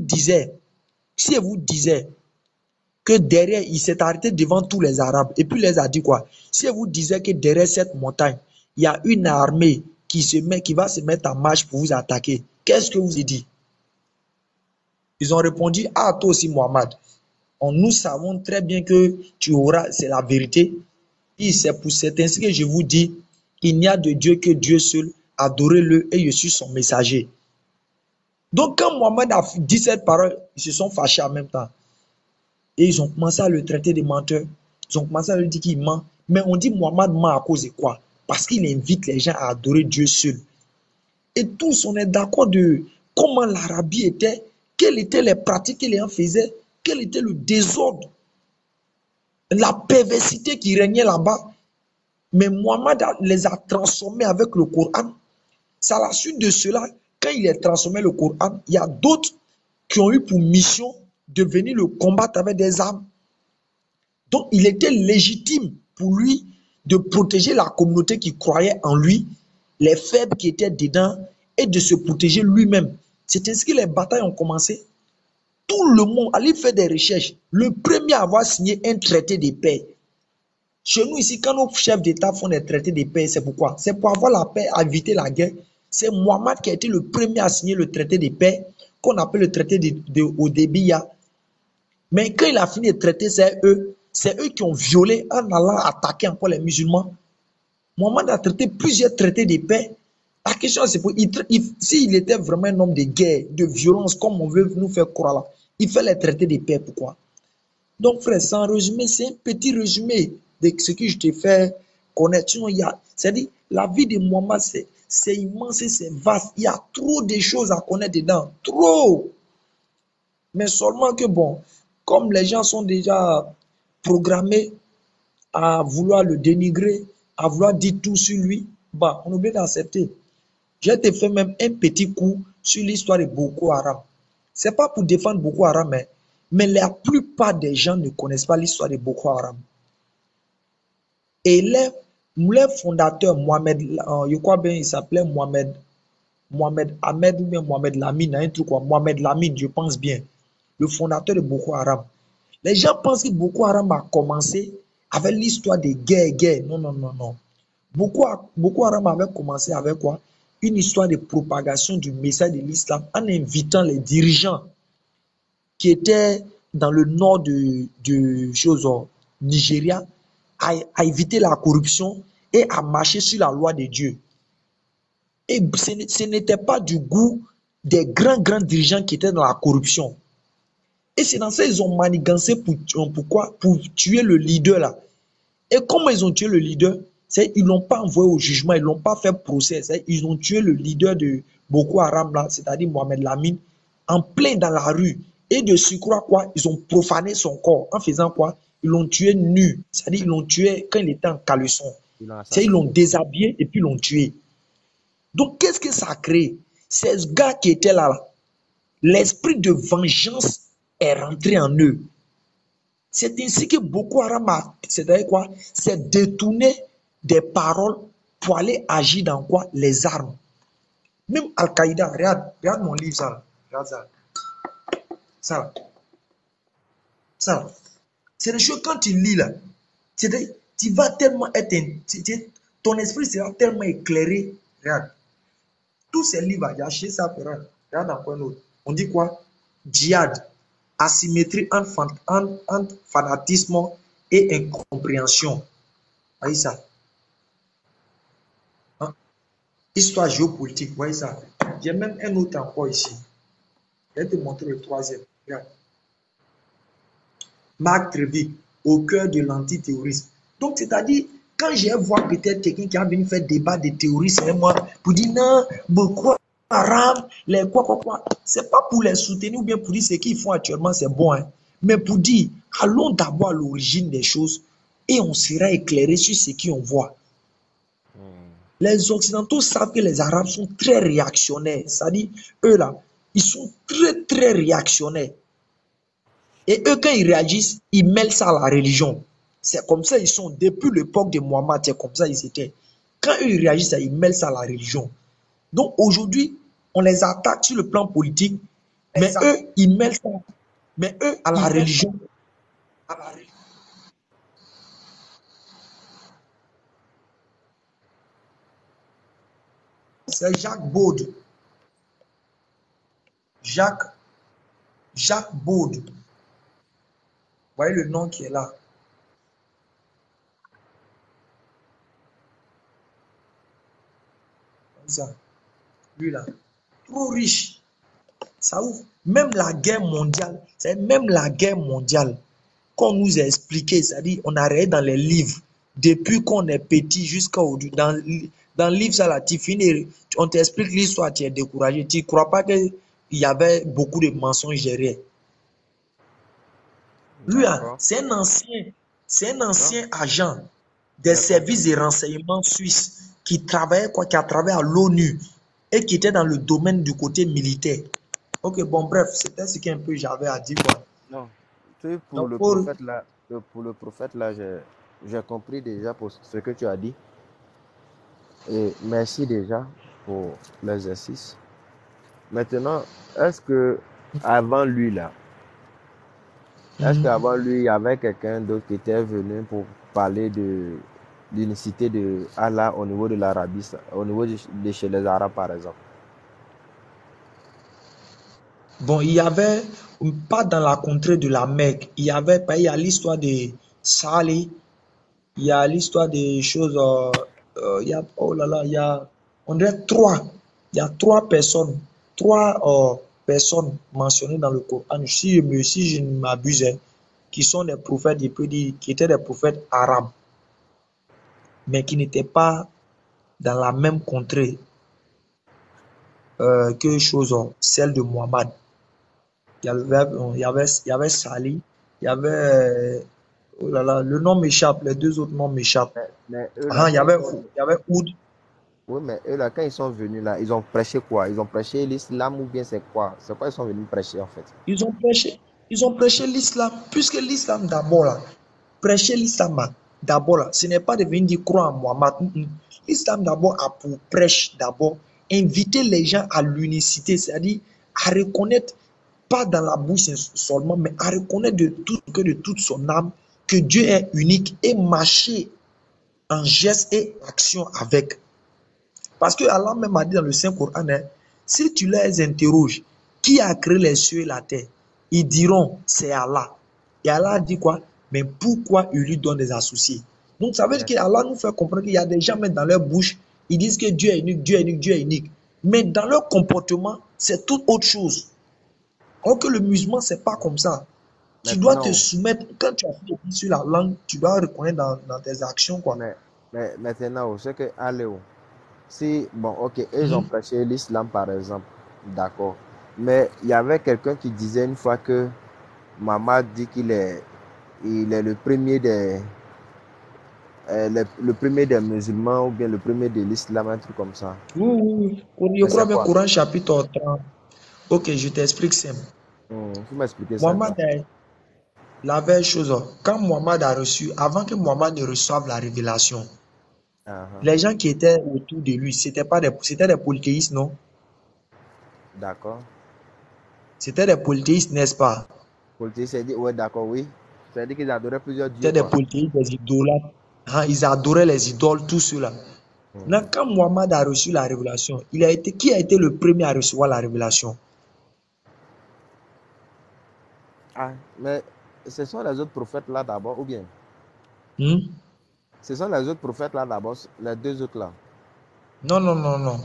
disait que derrière, il s'est arrêté devant tous les Arabes, et puis il les a dit quoi? Si elle vous disait que derrière cette montagne, il y a une armée qui va se mettre en marche pour vous attaquer, qu'est-ce que vous avez dit? Ils ont répondu, ah, toi aussi, Mohamed, nous savons très bien que tu auras, c'est la vérité. Et c'est ainsi que je vous dis, il n'y a de Dieu que Dieu seul, adorez-le et je suis son messager. Donc quand Mohamed a dit cette parole, ils se sont fâchés en même temps. Et ils ont commencé à le traiter de menteur. Ils ont commencé à lui dire qu'il ment. Mais on dit Mohamed ment à cause de quoi? Parce qu'il invite les gens à adorer Dieu seul. Et tous, on est d'accord de comment l'Arabie était, quelles étaient les pratiques que les gens faisaient, quel était le désordre, la perversité qui régnait là-bas. Mais Mohamed les a transformés avec le Coran. C'est à la suite de cela, quand il a transformé le Coran, il y a d'autres qui ont eu pour mission de venir le combattre avec des armes. Donc, il était légitime pour lui de protéger la communauté qui croyait en lui, les faibles qui étaient dedans, et de se protéger lui-même. C'est ainsi que les batailles ont commencé. Tout le monde allait faire des recherches. Le premier à avoir signé un traité de paix. Chez nous ici, quand nos chefs d'État font des traités de paix, c'est pourquoi? C'est pour avoir la paix, éviter la guerre. C'est Mohamed qui a été le premier à signer le traité de paix, qu'on appelle le traité de Odebia. Mais quand il a fini de traiter, c'est eux qui ont violé en allant attaquer encore les musulmans. Mohamed a traité plusieurs traités de paix. La question, c'est pour s'il était vraiment un homme de guerre, de violence, comme on veut nous faire croire là, il fait les traités de paix. Pourquoi? Donc, frère, sans résumé, c'est un petit résumé de ce que je te fais connaître. C'est-à-dire, la vie de Mohamed, c'est immense et c'est vaste. Il y a trop de choses à connaître dedans. Trop! Mais seulement que, bon, comme les gens sont déjà programmés à vouloir le dénigrer, à vouloir dire tout sur lui, bah, on oublie d'accepter. J'ai te fait même un petit coup sur l'histoire de Boko Haram. Ce n'est pas pour défendre Boko Haram, mais la plupart des gens ne connaissent pas l'histoire de Boko Haram. Et les fondateurs, Mohamed, je crois bien, il s'appelait Mohamed Ahmed ou bien Mohamed Lamine, un truc quoi, Mohamed Lamine, je pense bien, le fondateur de Boko Haram. Les gens pensent que Boko Haram a commencé avec l'histoire des guerres. Non, non, non, non. Boko Haram avait commencé avec quoi? Une histoire de propagation du message de l'islam en invitant les dirigeants qui étaient dans le nord de Nigeria à éviter la corruption et à marcher sur la loi de Dieu. Et ce n'était pas du goût des grands dirigeants qui étaient dans la corruption. Et c'est dans ça qu'ils ont manigancé pour tuer le leader là. Et comment ils ont tué le leader? Ils ne l'ont pas envoyé au jugement, ils ne l'ont pas fait procès. Ils ont tué le leader de Boko Haram là, c'est-à-dire Mohamed Lamine, en plein dans la rue. Et de surcroît quoi, ils ont profané son corps en faisant quoi? Ils l'ont tué nu, c'est-à-dire ils l'ont tué quand il était en caleçon. Ils l'ont déshabillé et puis ils l'ont tué. Donc qu'est-ce que ça a créé? Ces gars qui étaient là, l'esprit de vengeance est rentré en eux. C'est ainsi que Boko Haram c'est-à-dire quoi? C'est détourner des paroles pour aller agir dans quoi? Les armes. Même Al-Qaïda, regarde mon livre, ça. Regarde ça. C'est des choses quand tu lis là, tu vas tellement être, ton esprit sera tellement éclairé. Regarde, tous ces livres, il y a chez ça, regarde dans quoi autre. On dit quoi? Djihad, asymétrie entre fanatisme et incompréhension. Voyez ça? Hein? Histoire géopolitique, voyez ça? J'ai même un autre encore ici. Je vais te montrer le troisième. Regarde. Marc Trevik, au cœur de l'antiterrorisme. Donc, c'est-à-dire, quand je vois peut-être quelqu'un qui a venu faire débat de terrorisme avec moi, pour dire non, Boko Haram, les quoi, c'est pas pour les soutenir ou bien pour dire ce qu'ils font actuellement, c'est bon, hein, mais pour dire, allons d'abord à l'origine des choses et on sera éclairé sur ce qu'on voit. Les Occidentaux savent que les Arabes sont très réactionnaires, c'est-à-dire, eux là, ils sont très réactionnaires. Et eux, quand ils réagissent, ils mêlent ça à la religion. C'est comme ça ils sont. Depuis l'époque de Mohammed, c'est comme ça ils étaient. Quand eux, ils réagissent, ils mêlent ça à la religion. Donc aujourd'hui, on les attaque sur le plan politique, mais eux, ils mêlent ça à la religion. C'est Jacques Baud. Jacques Baud. Vous voyez le nom qui est là. Ça. Lui là. Trop riche. Ça ouvre. Même la guerre mondiale, qu'on nous a expliqué, c'est-à-dire on a regardé dans les livres, depuis qu'on est petit jusqu'à aujourd'hui, dans le livre, ça là, tu finis, on t'explique l'histoire, tu es découragé, tu ne crois pas qu'il y avait beaucoup de mensonges derrière. Lui, c'est un ancien agent des services de renseignement suisses qui travaillait qui a travaillé à l'ONU et qui était dans le domaine du côté militaire. Ok, bon, bref, c'était ce qu'un peu j'avais à dire. Quoi.
Non, pour le prophète là, j'ai compris déjà pour ce que tu as dit. Et merci déjà pour l'exercice. Maintenant, est-ce que avant lui là, est-ce qu'avant lui, il y avait quelqu'un d'autre qui était venu pour parler de l'unicité de Allah au niveau de l'Arabie, au niveau de chez les Arabes par exemple?
Bon, il y avait, pas dans la contrée de la Mecque, il y a l'histoire de Salih, il y a l'histoire des choses, il y a, oh là là, il y a, on dirait il y a trois personnes mentionnées dans le Coran, si je ne m'abuse, qui sont des prophètes, qui étaient des prophètes arabes, mais qui n'étaient pas dans la même contrée que celle de Muhammad. Il y avait Salih, il y avait, oh là là, le nom m'échappe, les deux autres noms m'échappent.
Mais
il y avait Oud.
Oui, mais eux là, quand ils sont venus là, ils ont prêché quoi? Ils ont prêché l'islam ou bien c'est quoi? C'est quoi ils sont venus prêcher en fait?
Ils ont prêché l'islam, puisque l'islam d'abord là, prêcher l'islam d'abord là, ce n'est pas de venir dire croire en Muhammad. L'islam d'abord a pour prêche d'abord inviter les gens à l'unicité, c'est-à-dire à reconnaître, pas dans la bouche seulement, mais à reconnaître de toute son âme que Dieu est unique et marcher en geste et action avec. Parce que Allah même a dit dans le Saint-Coran, si tu les interroges, qui a créé les cieux et la terre? Ils diront, c'est Allah. Et Allah dit quoi? Mais pourquoi il lui donne des associés? Donc ça veut dire qu'Allah nous fait comprendre qu'il y a des gens même dans leur bouche, ils disent que Dieu est unique, Dieu est unique, Dieu est unique. Mais dans leur comportement, c'est toute autre chose. Alors que le musulman, c'est pas comme ça. Tu dois te soumettre, quand tu as fait sur la langue, tu dois reconnaître dans tes actions. Quoi.
Mais maintenant, c'est que, allez, si, bon, ok, ils ont prêché l'islam par exemple, d'accord. Mais il y avait quelqu'un qui disait une fois que Mohammed dit qu'il est le premier le premier des musulmans ou bien le premier de l'islam, un truc comme ça.
Oui. Je crois bien Coran chapitre 30. Ok, je t'explique simple.
Vous m'expliquez ça.
Mohammed, la belle chose, quand Mohammed a reçu, avant que Mohammed ne reçoive la révélation, les gens qui étaient autour de lui, c'était des polythéistes, non?
D'accord.
C'était des polythéistes, n'est-ce pas?
Polythéistes, c'est dit, ouais, d'accord, oui. C'est-à-dire qu'ils adoraient plusieurs dieux.
C'était des polythéistes, des idolâtres. Ils adoraient les idoles, tout cela. Maintenant, quand Mohammed a reçu la révélation, qui a été le premier à recevoir la révélation?
Ah, mais ce sont les autres prophètes là d'abord, ou bien?
Hmm?
Ce sont les autres prophètes là d'abord, les deux autres là.
Non, non, non, non.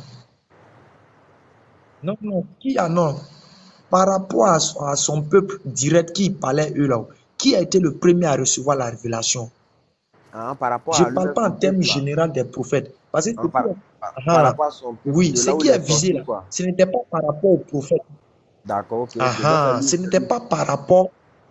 Non, non. Qui a non? Par rapport à son peuple direct qui parlait eux là, qui a été le premier à recevoir la révélation?
Hein, par rapport
Je
à
ne parle
lui-même,
pas en
son
termes
peuple là.
généraux des prophètes. Parce que
Hein,
c'est pour...
par
Ah,
rapport à son peuple,
oui,
de
ce
là où
qui
il
est
est
visé
sorti,
là,
quoi.
ce n'était pas par rapport aux prophètes.
D'accord, ok, ok. Donc
Ah, ce
c'est
n'était
lui.
pas par rapport,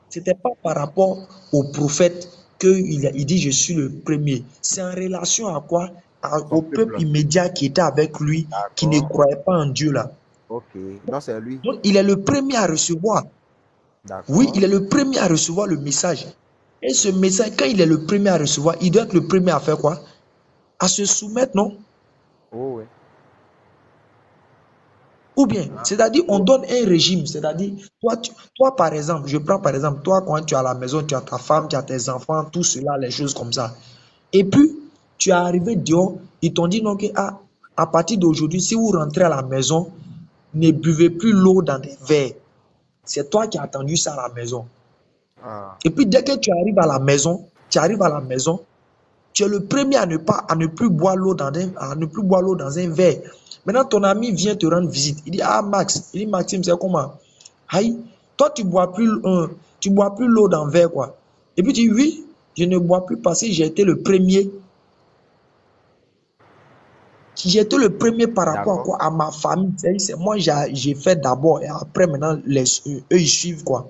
c'était pas par rapport au prophète qu'il dit je suis le premier. C'est en relation à quoi?
Son
Au peuple
peuple.
immédiat qui était avec lui, qui ne
D'accord.
croyait pas en Dieu là.
Ok. Donc c'est lui.
Donc il est le premier à recevoir. Oui,
D'accord.
il est le premier à recevoir le message. Et ce message, quand il est le premier à recevoir, il doit être le premier à faire quoi? À se soumettre, non?
Oh, ouais.
Ou bien,
Ah,
c'est-à-dire, on
oh,
donne un régime. C'est-à-dire, toi, par exemple, je prends par exemple, toi, quand tu es à la maison, tu as ta femme, tu as tes enfants, tout cela, les choses comme ça. Et puis, tu es arrivé dehors, ils t'ont dit non, que, ah, à partir d'aujourd'hui, si vous rentrez à la maison, ne buvez plus l'eau dans des verres. C'est toi qui as attendu ça à la maison.
ah,
Et puis, dès que tu arrives à la maison, tu es le premier à ne plus boire l'eau dans un verre. Maintenant, ton ami vient te rendre visite. Il dit, ah, Max. Il dit, Maxime, c'est comment? Aïe, toi, tu bois plus l'eau dans un verre, quoi. Et puis, tu dis, oui, je ne bois plus parce que j'ai été le premier. J'ai été le premier par rapport à
d'accord.
quoi? À ma famille. C'est moi, j'ai fait d'abord. Et après, maintenant, eux, ils suivent, quoi.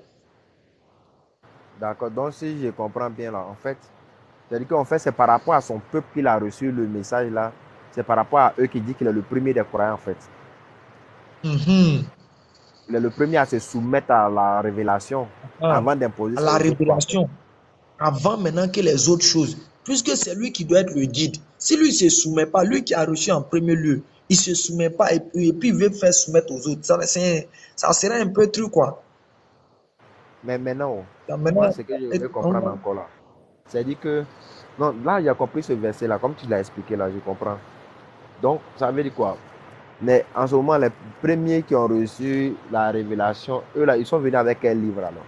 D'accord. Donc si je comprends bien là, en fait, c'est-à-dire qu'en fait, c'est par rapport à son peuple qu'il a reçu le message là. C'est par rapport à eux qui dit qu'il est le premier des croyants en fait.
Mhm.
Il est le premier à se soumettre à la révélation
Ah,
avant d'imposer
à
ça
la
aux autres quoi en fait.
révélation. Avant maintenant que les autres choses, puisque c'est lui qui doit être le guide. Si lui ne se soumet pas, lui qui a reçu en premier lieu, il ne se soumet pas et puis il veut faire soumettre aux autres, ça serait un peu truc quoi.
Mais maintenant,
Ça,
moi,
maintenant,
ce que je veux comprendre encore là, c'est dire que, non, là, il a compris ce verset là, comme tu l'as expliqué là, je comprends. Donc, ça veut dire quoi? Mais en ce moment, les premiers qui ont reçu la révélation, eux là, ils sont venus avec quel livre alors?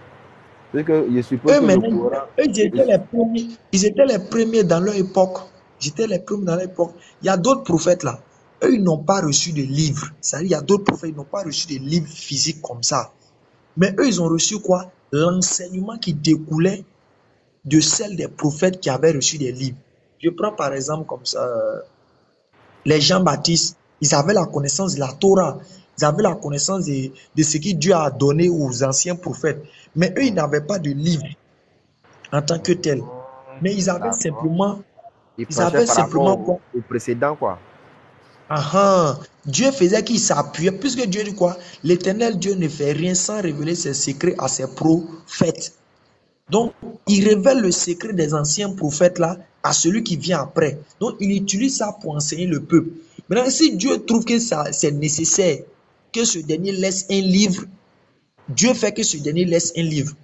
Parce que je suppose
eux
que le
maintenant,
Coran,
ils étaient les premiers dans leur époque. Ils étaient les premiers dans leur époque. Il y a d'autres prophètes là. Eux, ils n'ont pas reçu de livres. C'est-à-dire, il y a d'autres prophètes, ils n'ont pas reçu de livres physiques comme ça. Mais eux, ils ont reçu quoi? L'enseignement qui découlait de celle des prophètes qui avaient reçu des livres. Je prends par exemple comme ça, les Jean-Baptiste, ils avaient la connaissance de la Torah, ils avaient la connaissance de ce que Dieu a donné aux anciens prophètes. Mais eux, ils n'avaient pas de livre en tant que tel. Mais
d'accord, ils
ils
prêchaient
avaient
par rapport
simplement quoi?
au précédent quoi.
Ah, ah. Dieu faisait qu'ils s'appuyaient, puisque Dieu dit quoi? L'Éternel Dieu ne fait rien sans révéler ses secrets à ses prophètes. Donc, il révèle le secret des anciens prophètes là à celui qui vient après. Donc, il utilise ça pour enseigner le peuple. Maintenant, si Dieu trouve que ça c'est nécessaire que ce dernier laisse un livre, Dieu fait que ce dernier laisse un livre.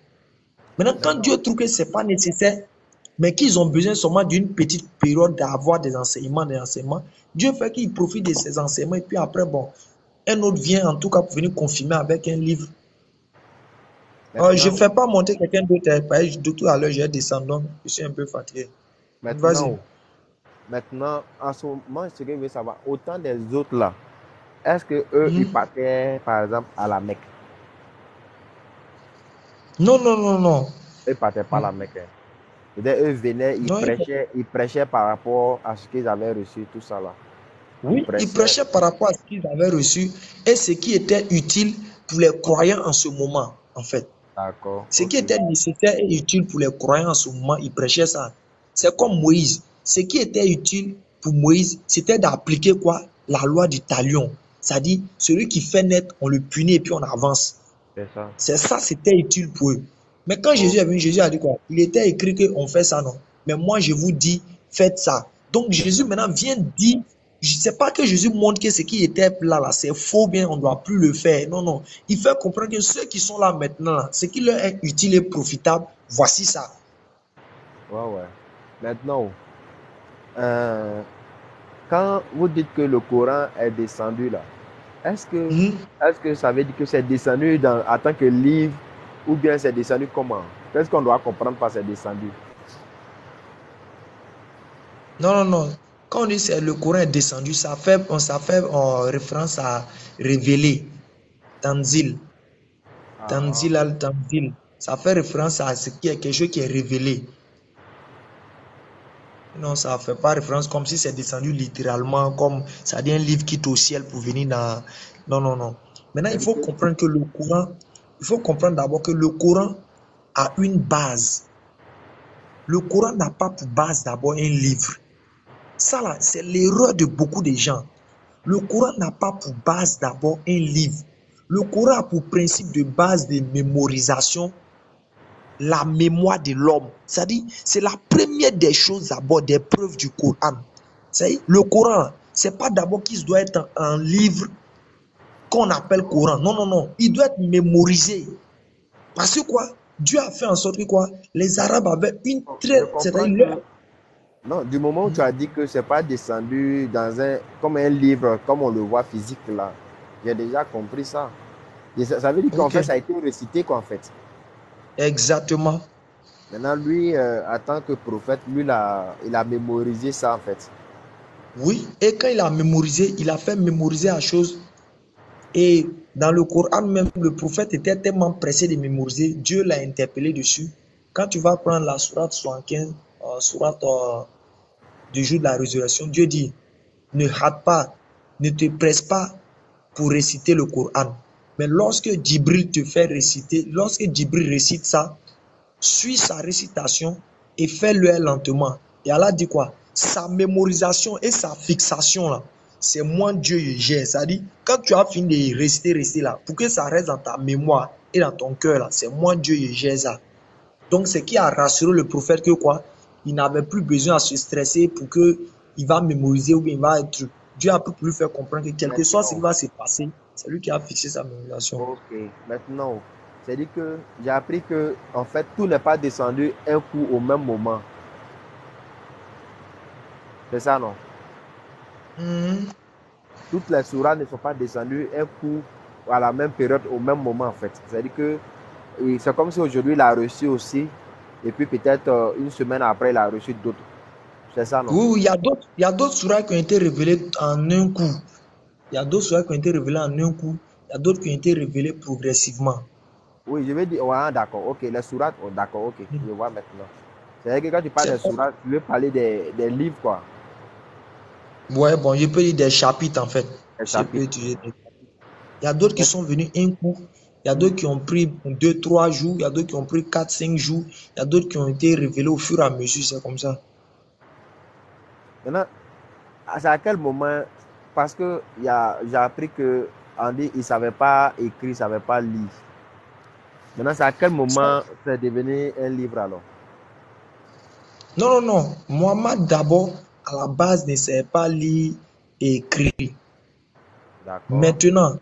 Maintenant, quand
Maintenant,
Dieu trouve que c'est pas nécessaire, mais qu'ils ont besoin seulement d'une petite période d'avoir des enseignements, Dieu fait qu'il profite de ces enseignements et puis après, bon, un autre vient en tout cas pour venir confirmer avec un livre. Je ne
maintenant,
fais pas monter quelqu'un d'autre. De tout à l'heure, je vais descendre, donc je suis un peu fatigué. Vas-y.
maintenant, maintenant, en ce moment, ce que je veux savoir, autant des autres là, est-ce que eux, ils
Mhm.
partaient par exemple à la Mecque?
Non, non, non, non.
Eux partaient pas à la Mecque, hein. C'est-à-dire, eux venaient,
Non,
ils prêchaient par rapport à ce qu'ils avaient reçu, tout ça là. Ils
oui, ils
prêchaient.
prêchaient par rapport à ce qu'ils avaient reçu et ce qui était utile pour les croyants en ce moment, en fait.
D'accord,
Ce qui
ok.
était nécessaire et utile pour les croyants en ce moment, ils prêchaient ça. C'est comme Moïse. Ce qui était utile pour Moïse, c'était d'appliquer quoi? La loi du talion. C'est-à-dire, celui qui fait net, on le punit et puis on avance.
C'est ça.
C'est ça, c'était utile pour eux. Mais quand
Oh,
Jésus est venu, Jésus a dit quoi? Il était écrit qu'on fait ça, non. Mais moi, je vous dis, faites ça. Donc
c'est
Jésus
ça.
maintenant vient dire, je ne sais pas que Jésus montre que ce qui était là, c'est faux, bien, on ne doit plus le faire. Non, non. Il fait comprendre que ceux qui sont là maintenant, là, ce qui leur est utile et profitable, voici ça.
Ouais, ouais. Maintenant, euh, quand vous dites que le Coran est descendu là, est-ce que,
Mhm.
est-ce que ça veut dire que c'est descendu en tant que livre ou bien c'est descendu comment? Qu'est-ce qu'on doit comprendre par c'est descendu?
Non, non, non. Quand on dit que le Coran est descendu, ça fait référence à révéler, Tanzil,
Ah,
Tanzil al-Tanzil. Ça fait référence à ce qui est quelque chose qui est révélé. Non, ça ne fait pas référence comme si c'est descendu littéralement, comme ça dit un livre quitte au ciel pour venir dans. Non, non, non. Maintenant, il
c'est-à-dire
faut
que
comprendre que le Coran, il faut comprendre d'abord que le Coran a une base. Le Coran n'a pas pour base d'abord un livre. Ça là, c'est l'erreur de beaucoup de gens. Le Coran n'a pas pour base d'abord un livre. Le Coran a pour principe de base de mémorisation la mémoire de l'homme. C'est-à-dire, c'est la première des choses d'abord, des preuves du Coran. C'est le Coran, c'est pas d'abord qu'il doit être un livre qu'on appelle Coran. Non, non, non. Il doit être mémorisé. Parce que quoi? Dieu a fait en sorte que quoi? Les Arabes avaient une
je
très.
comprends
C'est-à-dire,
que non, du moment où tu as dit que c'est pas descendu comme un livre, comme on le voit physique là, j'ai déjà compris ça. Et ça veut dire qu'en
ok,
fait, ça a été récité quoi en fait.
exactement.
Maintenant, lui, en tant que prophète, lui, il a mémorisé ça en fait.
Oui. Et quand il a mémorisé, il a fait mémoriser la chose. Et dans le Coran même, le prophète était tellement pressé de mémoriser, Dieu l'a interpellé dessus. Quand tu vas prendre la sourate 75, sourate du jour de la résurrection, Dieu dit, ne hâte pas, ne te presse pas pour réciter le Coran. Mais lorsque Djibril te fait réciter, lorsque Djibril récite ça, suis sa récitation et fais-le lentement. Et Allah dit quoi? Sa mémorisation et sa fixation là, c'est moi Dieu je gère. C'est-à-dire, quand tu as fini de réciter là, pour que ça reste dans ta mémoire et dans ton cœur là, c'est moi Dieu je gère ça. Donc, c'est qui a rassuré le prophète que quoi? Il n'avait plus besoin à se stresser pour que il va mémoriser ou bien il va être. Dieu a pu lui faire comprendre que quelque soit ce qui
Maintenant,
va se passer, c'est lui qui a fixé sa mémorisation.
ok, maintenant, c'est-à-dire que j'ai appris que en fait, tout n'est pas descendu un coup au même moment. C'est ça, non?
Mhm.
Toutes les sourates ne sont pas descendues un coup à la même période, au même moment en fait. C'est-à-dire que c'est comme si aujourd'hui il a reçu aussi, et puis peut-être une semaine après il a reçu d'autres. C'est ça, non?
Oui, oui, il y a d'autres surahs qui ont été révélés en un coup. Il y a d'autres surahs qui ont été révélés en un coup. Il y a d'autres qui ont été révélés progressivement.
Oui, je vais dire, ouais, d'accord, ok, les sourates, oh, d'accord, ok, je vois maintenant. C'est-à-dire que quand tu parles
C'est
des sourates, tu veux parler des livres, quoi,
ouais, bon, je peux dire des chapitres en fait.
des
Je peux
chapitres.
utiliser il y a d'autres qui sont venus un coup. Il y a d'autres qui ont pris 2, 3 jours. Il y a d'autres qui ont pris 4, 5 jours. Il y a d'autres qui ont été révélés au fur et à mesure. C'est comme ça.
Maintenant, c'est à quel moment, parce que j'ai appris que Andy, il ne savait pas écrire, il ne savait pas lire. Maintenant, c'est à quel moment c'est devenu un livre alors?
Non, non, non. Mohamed d'abord, à la base, ne savait pas lire et écrire.
D'accord.
Maintenant,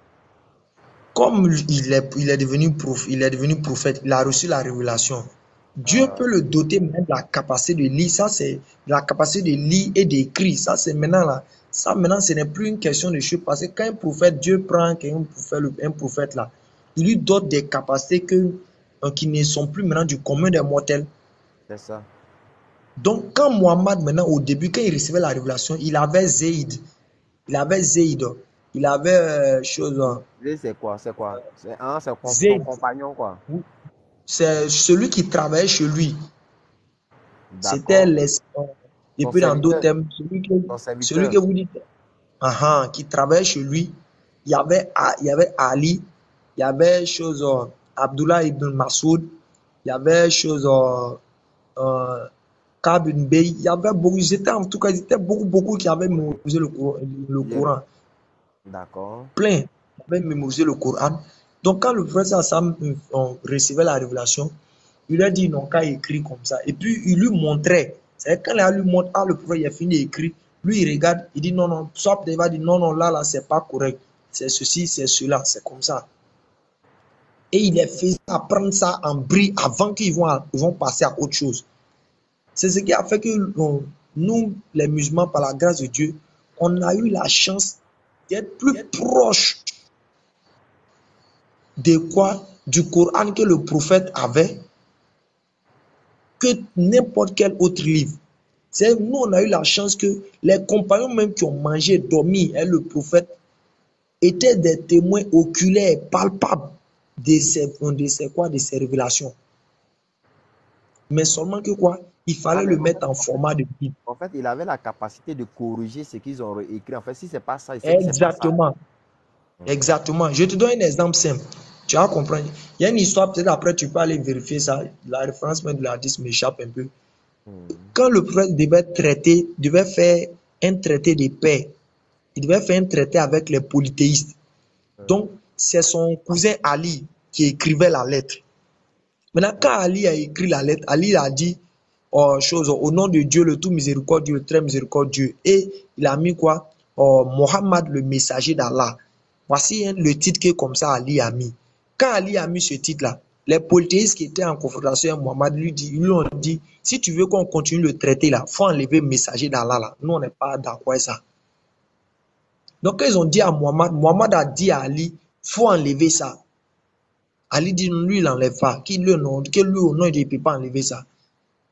comme il est devenu prophète, il a reçu la révélation. Dieu
Ah,
peut le doter même de la capacité de lire. Ça, c'est la capacité de lire et d'écrire. Ça, c'est maintenant là. Ça, maintenant, ce n'est plus une question de chose. Parce que quand un prophète, Dieu prend un prophète là, il lui donne des capacités qui ne sont plus maintenant du commun des mortels.
c'est ça.
Donc, quand Mohammed, maintenant, au début, quand il recevait la révélation, il avait Zayd. Il avait Zayd. Il avait chose.
C'est quoi? C'est quoi? C'est son
Zayd,
compagnon, quoi.
c'est celui qui travaillait chez lui. C'était
D'accord.
l'espoir. Et
Son
puis dans d'autres
serviteur.
thèmes,
Son
celui
serviteur.
que vous dites, qui travaillait chez lui, il y avait Ali, il y avait chose, Abdullah ibn Masoud, il y avait chose, Kab ibn Bey, il y avait beaucoup, en tout cas, ils étaient beaucoup qui avaient mémorisé le
Je-
Coran.
D'accord.
Plein qui avaient mémorisé le Coran. Donc quand le prophète Sam recevait la révélation, il a dit, ils n'ont qu'à écrire comme ça. Et puis, il lui montrait. C'est quand il lui montre, le prophète il a fini d'écrire, lui, il regarde, il dit, non, non, soit il va dire, non, non, là, c'est pas correct. C'est ceci, c'est cela, c'est comme ça. Et il les fait apprendre ça en bris avant ils vont passer à autre chose. C'est ce qui a fait que nous, les musulmans, par la grâce de Dieu, on a eu la chance d'être plus proche de quoi? Du Coran que le prophète avait que n'importe quel autre livre. C'est nous, on a eu la chance que les compagnons même qui ont mangé, dormi, et le prophète étaient des témoins oculaires, palpables de ces révélations. Mais seulement que quoi? Il fallait le mettre en format de Bible.
En fait, il avait la capacité de corriger ce qu'ils ont écrit. En fait, si c'est pas ça, c'est que c'est pas ça.
Exactement. Exactement. Je te donne un exemple simple. Tu vas comprendre. Il y a une histoire, peut-être après tu peux aller vérifier ça. La référence même de l'hadith m'échappe un peu. Quand le prophète devait faire un traité de paix, il devait faire un traité avec les polythéistes. Donc, c'est son cousin Ali qui écrivait la lettre. Maintenant, quand Ali a écrit la lettre, Ali a dit au nom de Dieu, le tout miséricordieux, le très miséricordieux. Et il a mis quoi? Mohammed, le messager d'Allah. Voici le titre que comme ça Ali a mis. Quand Ali a mis ce titre-là, les polythéistes qui étaient en confrontation avec Mohammed ils lui ont dit, si tu veux qu'on continue le traité là, il faut enlever le messager d'Allah là. Nous, on n'est pas d'accord avec ça. Donc, quand ils ont dit à Mohammed a dit à Ali, il faut enlever ça. Ali dit, lui, il n'enlève pas. Que lui, au nom, il ne peut pas enlever ça.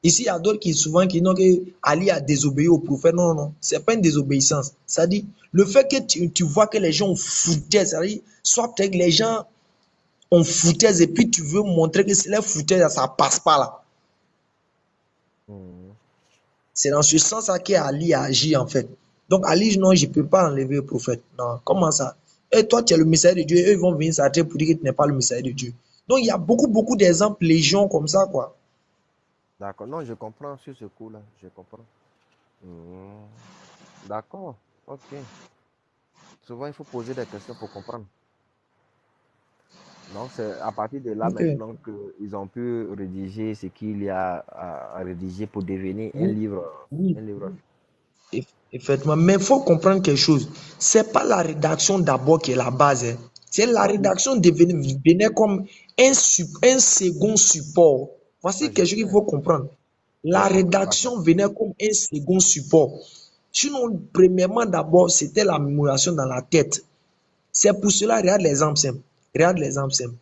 Ici, il y a d'autres qui souvent qui disent que Ali a désobéi au prophète. Non, non, ce n'est pas une désobéissance. C'est-à-dire, le fait que tu vois que les gens ont foutaise, c'est-à-dire, soit peut-être que les gens ont foutaise et puis tu veux montrer que c'est la foutaise, ça ne passe pas là. C'est dans ce sens-là qu'Ali a agi en fait. Donc Ali dit non, je ne peux pas enlever le prophète. Non, comment ça? Et toi, tu es le messager de Dieu, eux, ils vont venir s'arrêter pour dire que tu n'es pas le messager de Dieu. Donc il y a beaucoup d'exemples légion comme ça, quoi.
D'accord. Non, je comprends sur ce coup-là. Je comprends. D'accord. Ok. Souvent, il faut poser des questions pour comprendre. Donc, c'est à partir de là
Okay.
maintenant qu'ils ont pu rédiger ce qu'il y a à rédiger pour devenir un livre.
Oui.
Un livre.
Effectivement. Mais il faut comprendre quelque chose. Ce n'est pas la rédaction d'abord qui est la base. Hein. C'est la rédaction devenait comme un second support. Voici quelque chose qu'il faut comprendre. La rédaction venait comme un second support. Sinon, premièrement, d'abord, c'était la mémorisation dans la tête. C'est pour cela, regarde l'exemple simple. Regarde l'exemple simple.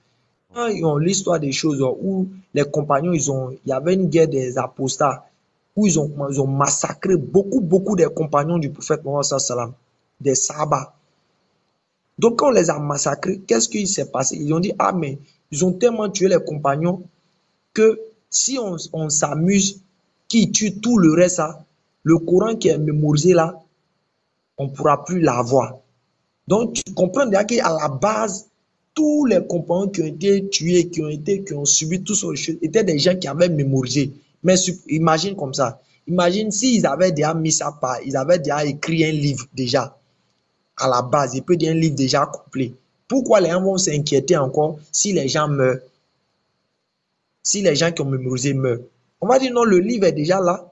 Quand ils ont l'histoire des choses où les compagnons, il y avait une guerre des apostats, où ils ont massacré beaucoup des compagnons du prophète Mohammed sallam, des Sahaba. Donc, quand on les a massacrés, qu'est-ce qui s'est passé? Ils ont dit, ah, mais ils ont tellement tué les compagnons que si on s'amuse, qui tue tout le reste, là, le Coran qui est mémorisé là, on ne pourra plus l'avoir. Donc, tu comprends déjà qu'à la base, tous les compagnons qui ont été tués, qui ont subi tout ce choses, étaient des gens qui avaient mémorisé. Mais imagine comme ça. Imagine s'ils avaient déjà mis ça par, ils avaient déjà écrit un livre déjà à la base, il peut dire un livre déjà complet. Pourquoi les gens vont s'inquiéter encore si les gens meurent? Si les gens qui ont mémorisé meurent? On va dire non, le livre est déjà là.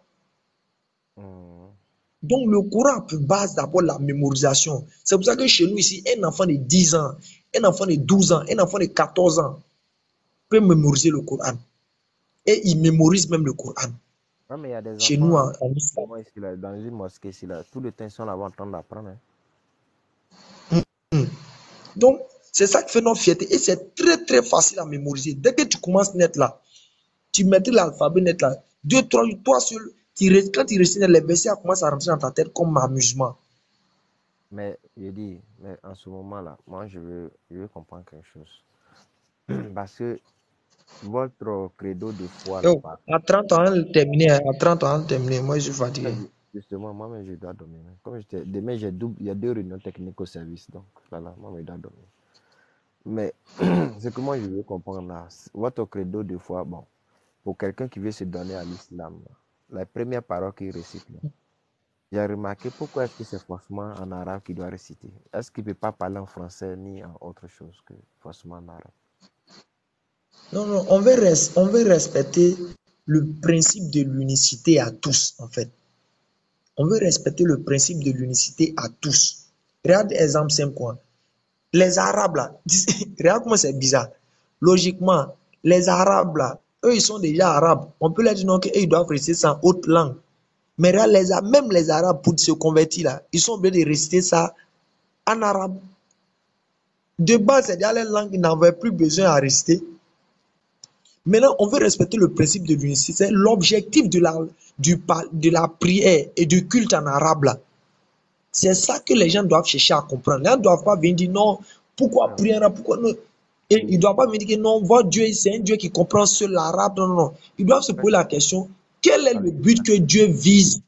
Donc, le Coran a pour base d'abord la mémorisation. C'est pour ça que chez nous ici, un enfant de 10 ans, un enfant de 12 ans, un enfant de 14 ans peut mémoriser le Coran. Et il mémorise même le Coran.
Non, mais il y a des
chez
enfants,
nous en Islam.
dans une mosquée, ici, là, tout le temps, ils sont là en train d'apprendre.
Donc, c'est ça qui fait notre fierté. Et c'est très facile à mémoriser. Dès que tu commences net là, tu mettrais l'alphabet net là, 2, 3, toi seul, quand tu récites les versets, commencent à rentrer dans ta tête comme amusement.
Mais je dis, mais en ce moment-là, moi, je veux comprendre quelque chose. Parce que votre credo de foi, là,
À 30 ans, terminé. Moi, je suis fatigué.
Justement, moi-même, je dois dormir. Comme demain, il y a 2 réunions techniques au service. Donc, voilà, moi, je dois dormir. Mais ce que moi, je veux comprendre là, votre credo de foi, bon, pour quelqu'un qui veut se donner à l'islam, la première parole qu'il récite, j'ai remarqué pourquoi est-ce que c'est forcément en arabe qu'il doit réciter. Est-ce qu'il ne peut pas parler en français ni en autre chose que forcément en arabe?
Non, on veut respecter le principe de l'unicité à tous, en fait. On veut respecter le principe de l'unicité à tous. Regarde l'exemple simple, quoi. Les Arabes, là, regarde comment c'est bizarre. Logiquement, les Arabes, là, eux, ils sont déjà Arabes. On peut leur dire non, qu'ils doivent rester sans autre langue. Mais là, même les Arabes, pour se convertir là, ils sont obligés de réciter ça en arabe. De base, c'est déjà les langues qui n'avaient plus besoin à réciter. Maintenant, on veut respecter le principe de l'unicité. C'est l'objectif de la prière et du culte en arabe là. C'est ça que les gens doivent chercher à comprendre. Les gens ne doivent pas venir dire non, pourquoi prier en arabe, pourquoi non. Et ils ne doivent pas me dire que non, votre Dieu, c'est un Dieu qui comprend seul l'arabe. Non, non, non. Ils doivent se poser la question, quel est le but que Dieu vise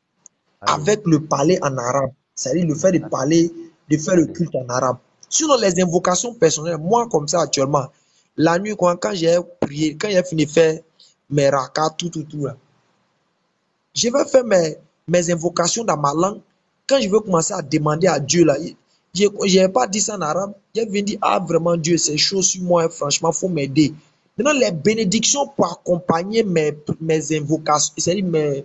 avec le parler en arabe? C'est-à-dire le fait de parler, de faire le culte en arabe. Sinon, les invocations personnelles, moi comme ça actuellement, la nuit, quand j'ai prié, quand j'ai fini de faire mes rakas, tout, là, je vais faire mes invocations dans ma langue. Quand je veux commencer à demander à Dieu, là, je n'ai pas dit ça en arabe. Je viens dire, ah vraiment Dieu, c'est chaud sur moi, franchement, il faut m'aider. Maintenant, les bénédictions pour accompagner mes invocations, c'est-à-dire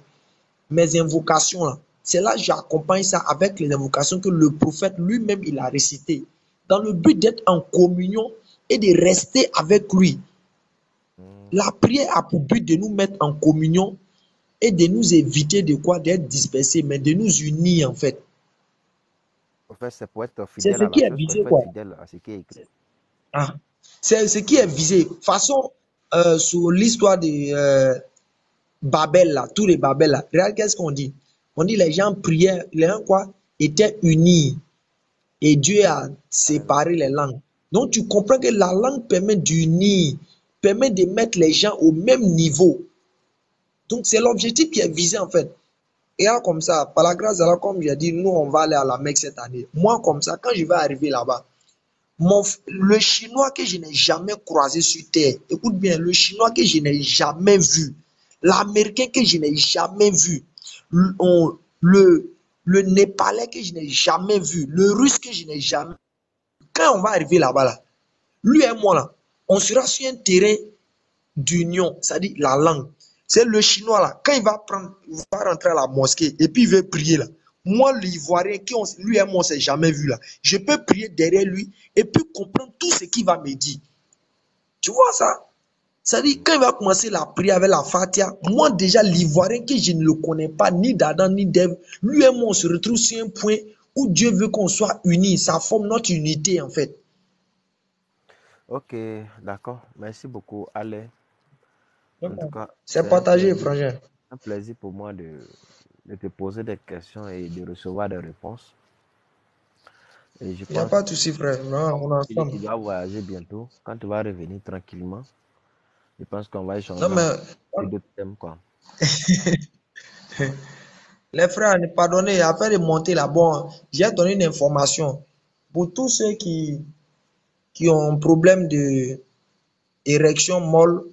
mes invocations, là, c'est là que j'accompagne ça avec les invocations que le prophète lui-même, il a récitées, dans le but d'être en communion et de rester avec lui. La prière a pour but de nous mettre en communion et de nous éviter de quoi? D'être dispersés, mais de nous unir en fait.
En fait, c'est pour être
C'est
fidèle
ce
à la
qui est
chose, quoi. Il
visé,
faut être
quoi.
fidèle à ce qui est écrit.
Ah. C'est ce qui est visé. De toute façon, sur l'histoire de Babel, là, tous les Babel, là, regarde qu'est-ce qu'on dit. On dit les gens priaient, les gens quoi, étaient unis. Et Dieu a séparé les langues. Donc tu comprends que la langue permet d'unir, permet de mettre les gens au même niveau. Donc c'est l'objectif qui est visé en fait. Et là, comme ça, par la grâce d'Allah, comme j'ai dit, nous on va aller à la Mecque cette année. Moi comme ça, quand je vais arriver là-bas, le chinois que je n'ai jamais croisé sur terre, écoute bien, le chinois que je n'ai jamais vu, l'américain que je n'ai jamais vu, le népalais que je n'ai jamais vu, le russe que je n'ai jamais vu, quand on va arriver là-bas, là, lui et moi, là, on sera sur un terrain d'union, c'est-à-dire la langue. C'est le chinois, là, quand il va rentrer à la mosquée et puis il veut prier, là, moi, l'ivoirien, lui et moi, on ne s'est jamais vu, là, je peux prier derrière lui et puis comprendre tout ce qu'il va me dire. Tu vois ça? C'est-à-dire, quand il va commencer la prière avec la Fatia, moi déjà, l'ivoirien que je ne le connais pas, ni d'Adam, ni d'Ève, lui et moi, on se retrouve sur un point où Dieu veut qu'on soit unis. Ça forme notre unité, en fait.
Ok, d'accord. Merci beaucoup, Alain. En tout cas,
C'est partagé, frangin.
un plaisir pour moi de te poser des questions et de recevoir des réponses. Et je
Il n'y a
pense
pas de souci, frère. Non, on est
que
ensemble.
tu dois voyager bientôt. Quand tu vas revenir tranquillement, je pense qu'on va échanger
Non, mais
sur d'autres thèmes, quoi.
les frères, ne pardonnez, afin de monter là, bon, j'ai donné une information. Pour tous ceux qui ont un problème de érection molle,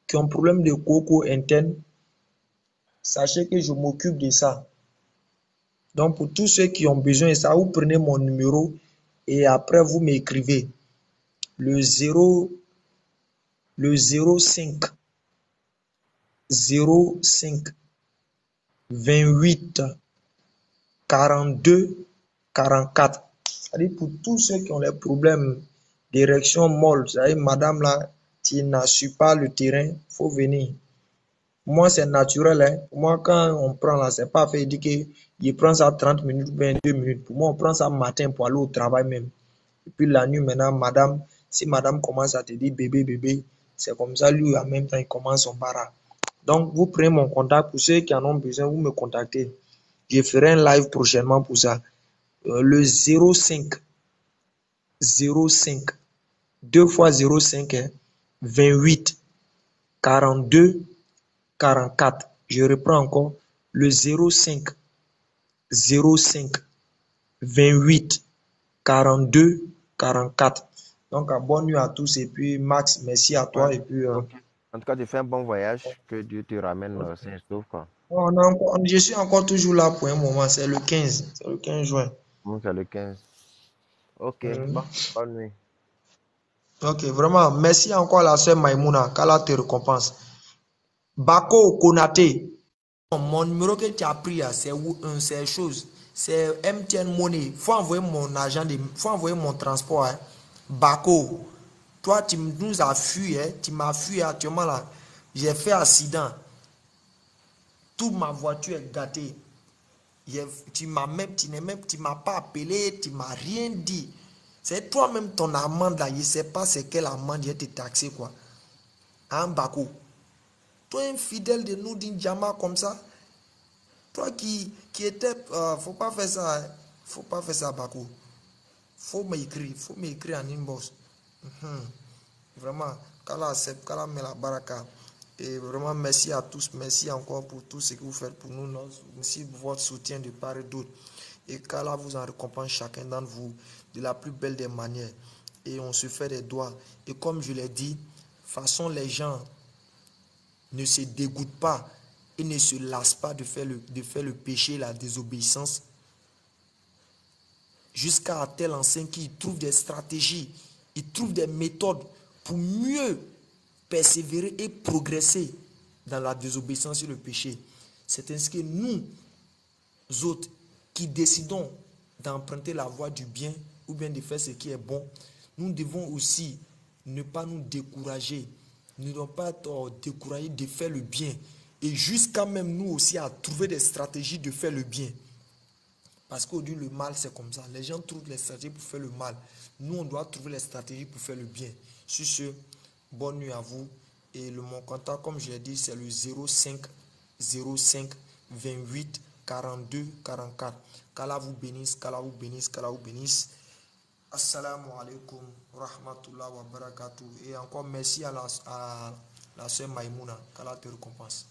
qui ont un problème de coco interne, sachez que je m'occupe de ça. Donc, pour tous ceux qui ont besoin de ça, vous prenez mon numéro et après, vous m'écrivez le 05 28 42 44. C'est-à-dire pour tous ceux qui ont les problèmes d'érection molle, c'est-à-dire madame là, qui n'assure pas le terrain, il faut venir. Moi, c'est naturel. Hein. Moi, quand on prend là, c'est pas fait dire qu'il prend ça 30 minutes ou 22 minutes. Pour moi, on prend ça matin pour aller au travail même. Et puis la nuit, maintenant, madame, si madame commence à te dire bébé, bébé, c'est comme ça, lui, en même temps, il commence son bara. Donc, vous prenez mon contact. Pour ceux qui en ont besoin, vous me contactez. Je ferai un live prochainement pour ça. Le 05 2 fois 05 hein, 28 42 44. Je reprends encore le 05 28 42 44. Donc, bonne nuit à tous et puis Max, merci à toi
Ouais.
et puis
Ok. En tout cas, tu fais un bon voyage. Que Dieu te ramène sain et sauf, quoi.
je suis encore toujours là pour un moment, c'est le 15 juin.
C'est le 15. Ok, bon, bonne nuit.
Ok, vraiment, merci encore à la sœur Maïmouna, qu'Allah te récompense. Bako Konate, mon numéro que tu as pris, c'est chose. C'est MTN Money. Il faut envoyer mon argent, faut envoyer mon transport. Hein. Bako, toi, tu nous as fui, hein. Tu m'as fui actuellement là. J'ai fait accident. Toute ma voiture est gâtée.
Tu m'as pas appelé, tu m'as rien dit. C'est toi-même ton amende là, je ne sais pas c'est quelle amende il te taxé quoi. Hein, Bako? Toi, un fidèle de nous, d'une Jama comme ça, toi qui était, faut pas faire ça, hein. Faut pas faire ça, Bako. Faut m'écrire en inbox. Vraiment, Kala accepte, Kala met la baraka. Et vraiment, merci à tous, merci encore pour tout ce que vous faites pour nous. Merci pour votre soutien de part et d'autre. Et qu'Allah vous en récompense chacun d'entre vous de la plus belle des manières. Et on se fait des doigts. Et comme je l'ai dit, façon les gens ne se dégoûtent pas et ne se lassent pas de faire le péché, la désobéissance, jusqu'à tel enseigne qu'ils trouvent des stratégies, ils trouvent des méthodes pour mieux persévérer et progresser dans la désobéissance et le péché. C'est ainsi que nous autres qui décidons d'emprunter la voie du bien ou bien de faire ce qui est bon, nous devons aussi ne pas nous décourager. Nous ne devons pas être découragés de faire le bien. Et jusqu'à même nous aussi à trouver des stratégies de faire le bien. Parce qu'aujourd'hui, le mal, c'est comme ça. Les gens trouvent les stratégies pour faire le mal. Nous, on doit trouver les stratégies pour faire le bien. Sur ce, bonne nuit à vous. Et mon contact, comme je l'ai dit, c'est le 05 05 28 42 44. Qu'Allah vous bénisse, qu'Allah vous bénisse, qu'Allah vous bénisse. Assalamu alaikum rahmatullah wa barakatuh. Et encore merci à la sœur Maïmouna. Qu'Allah te récompense.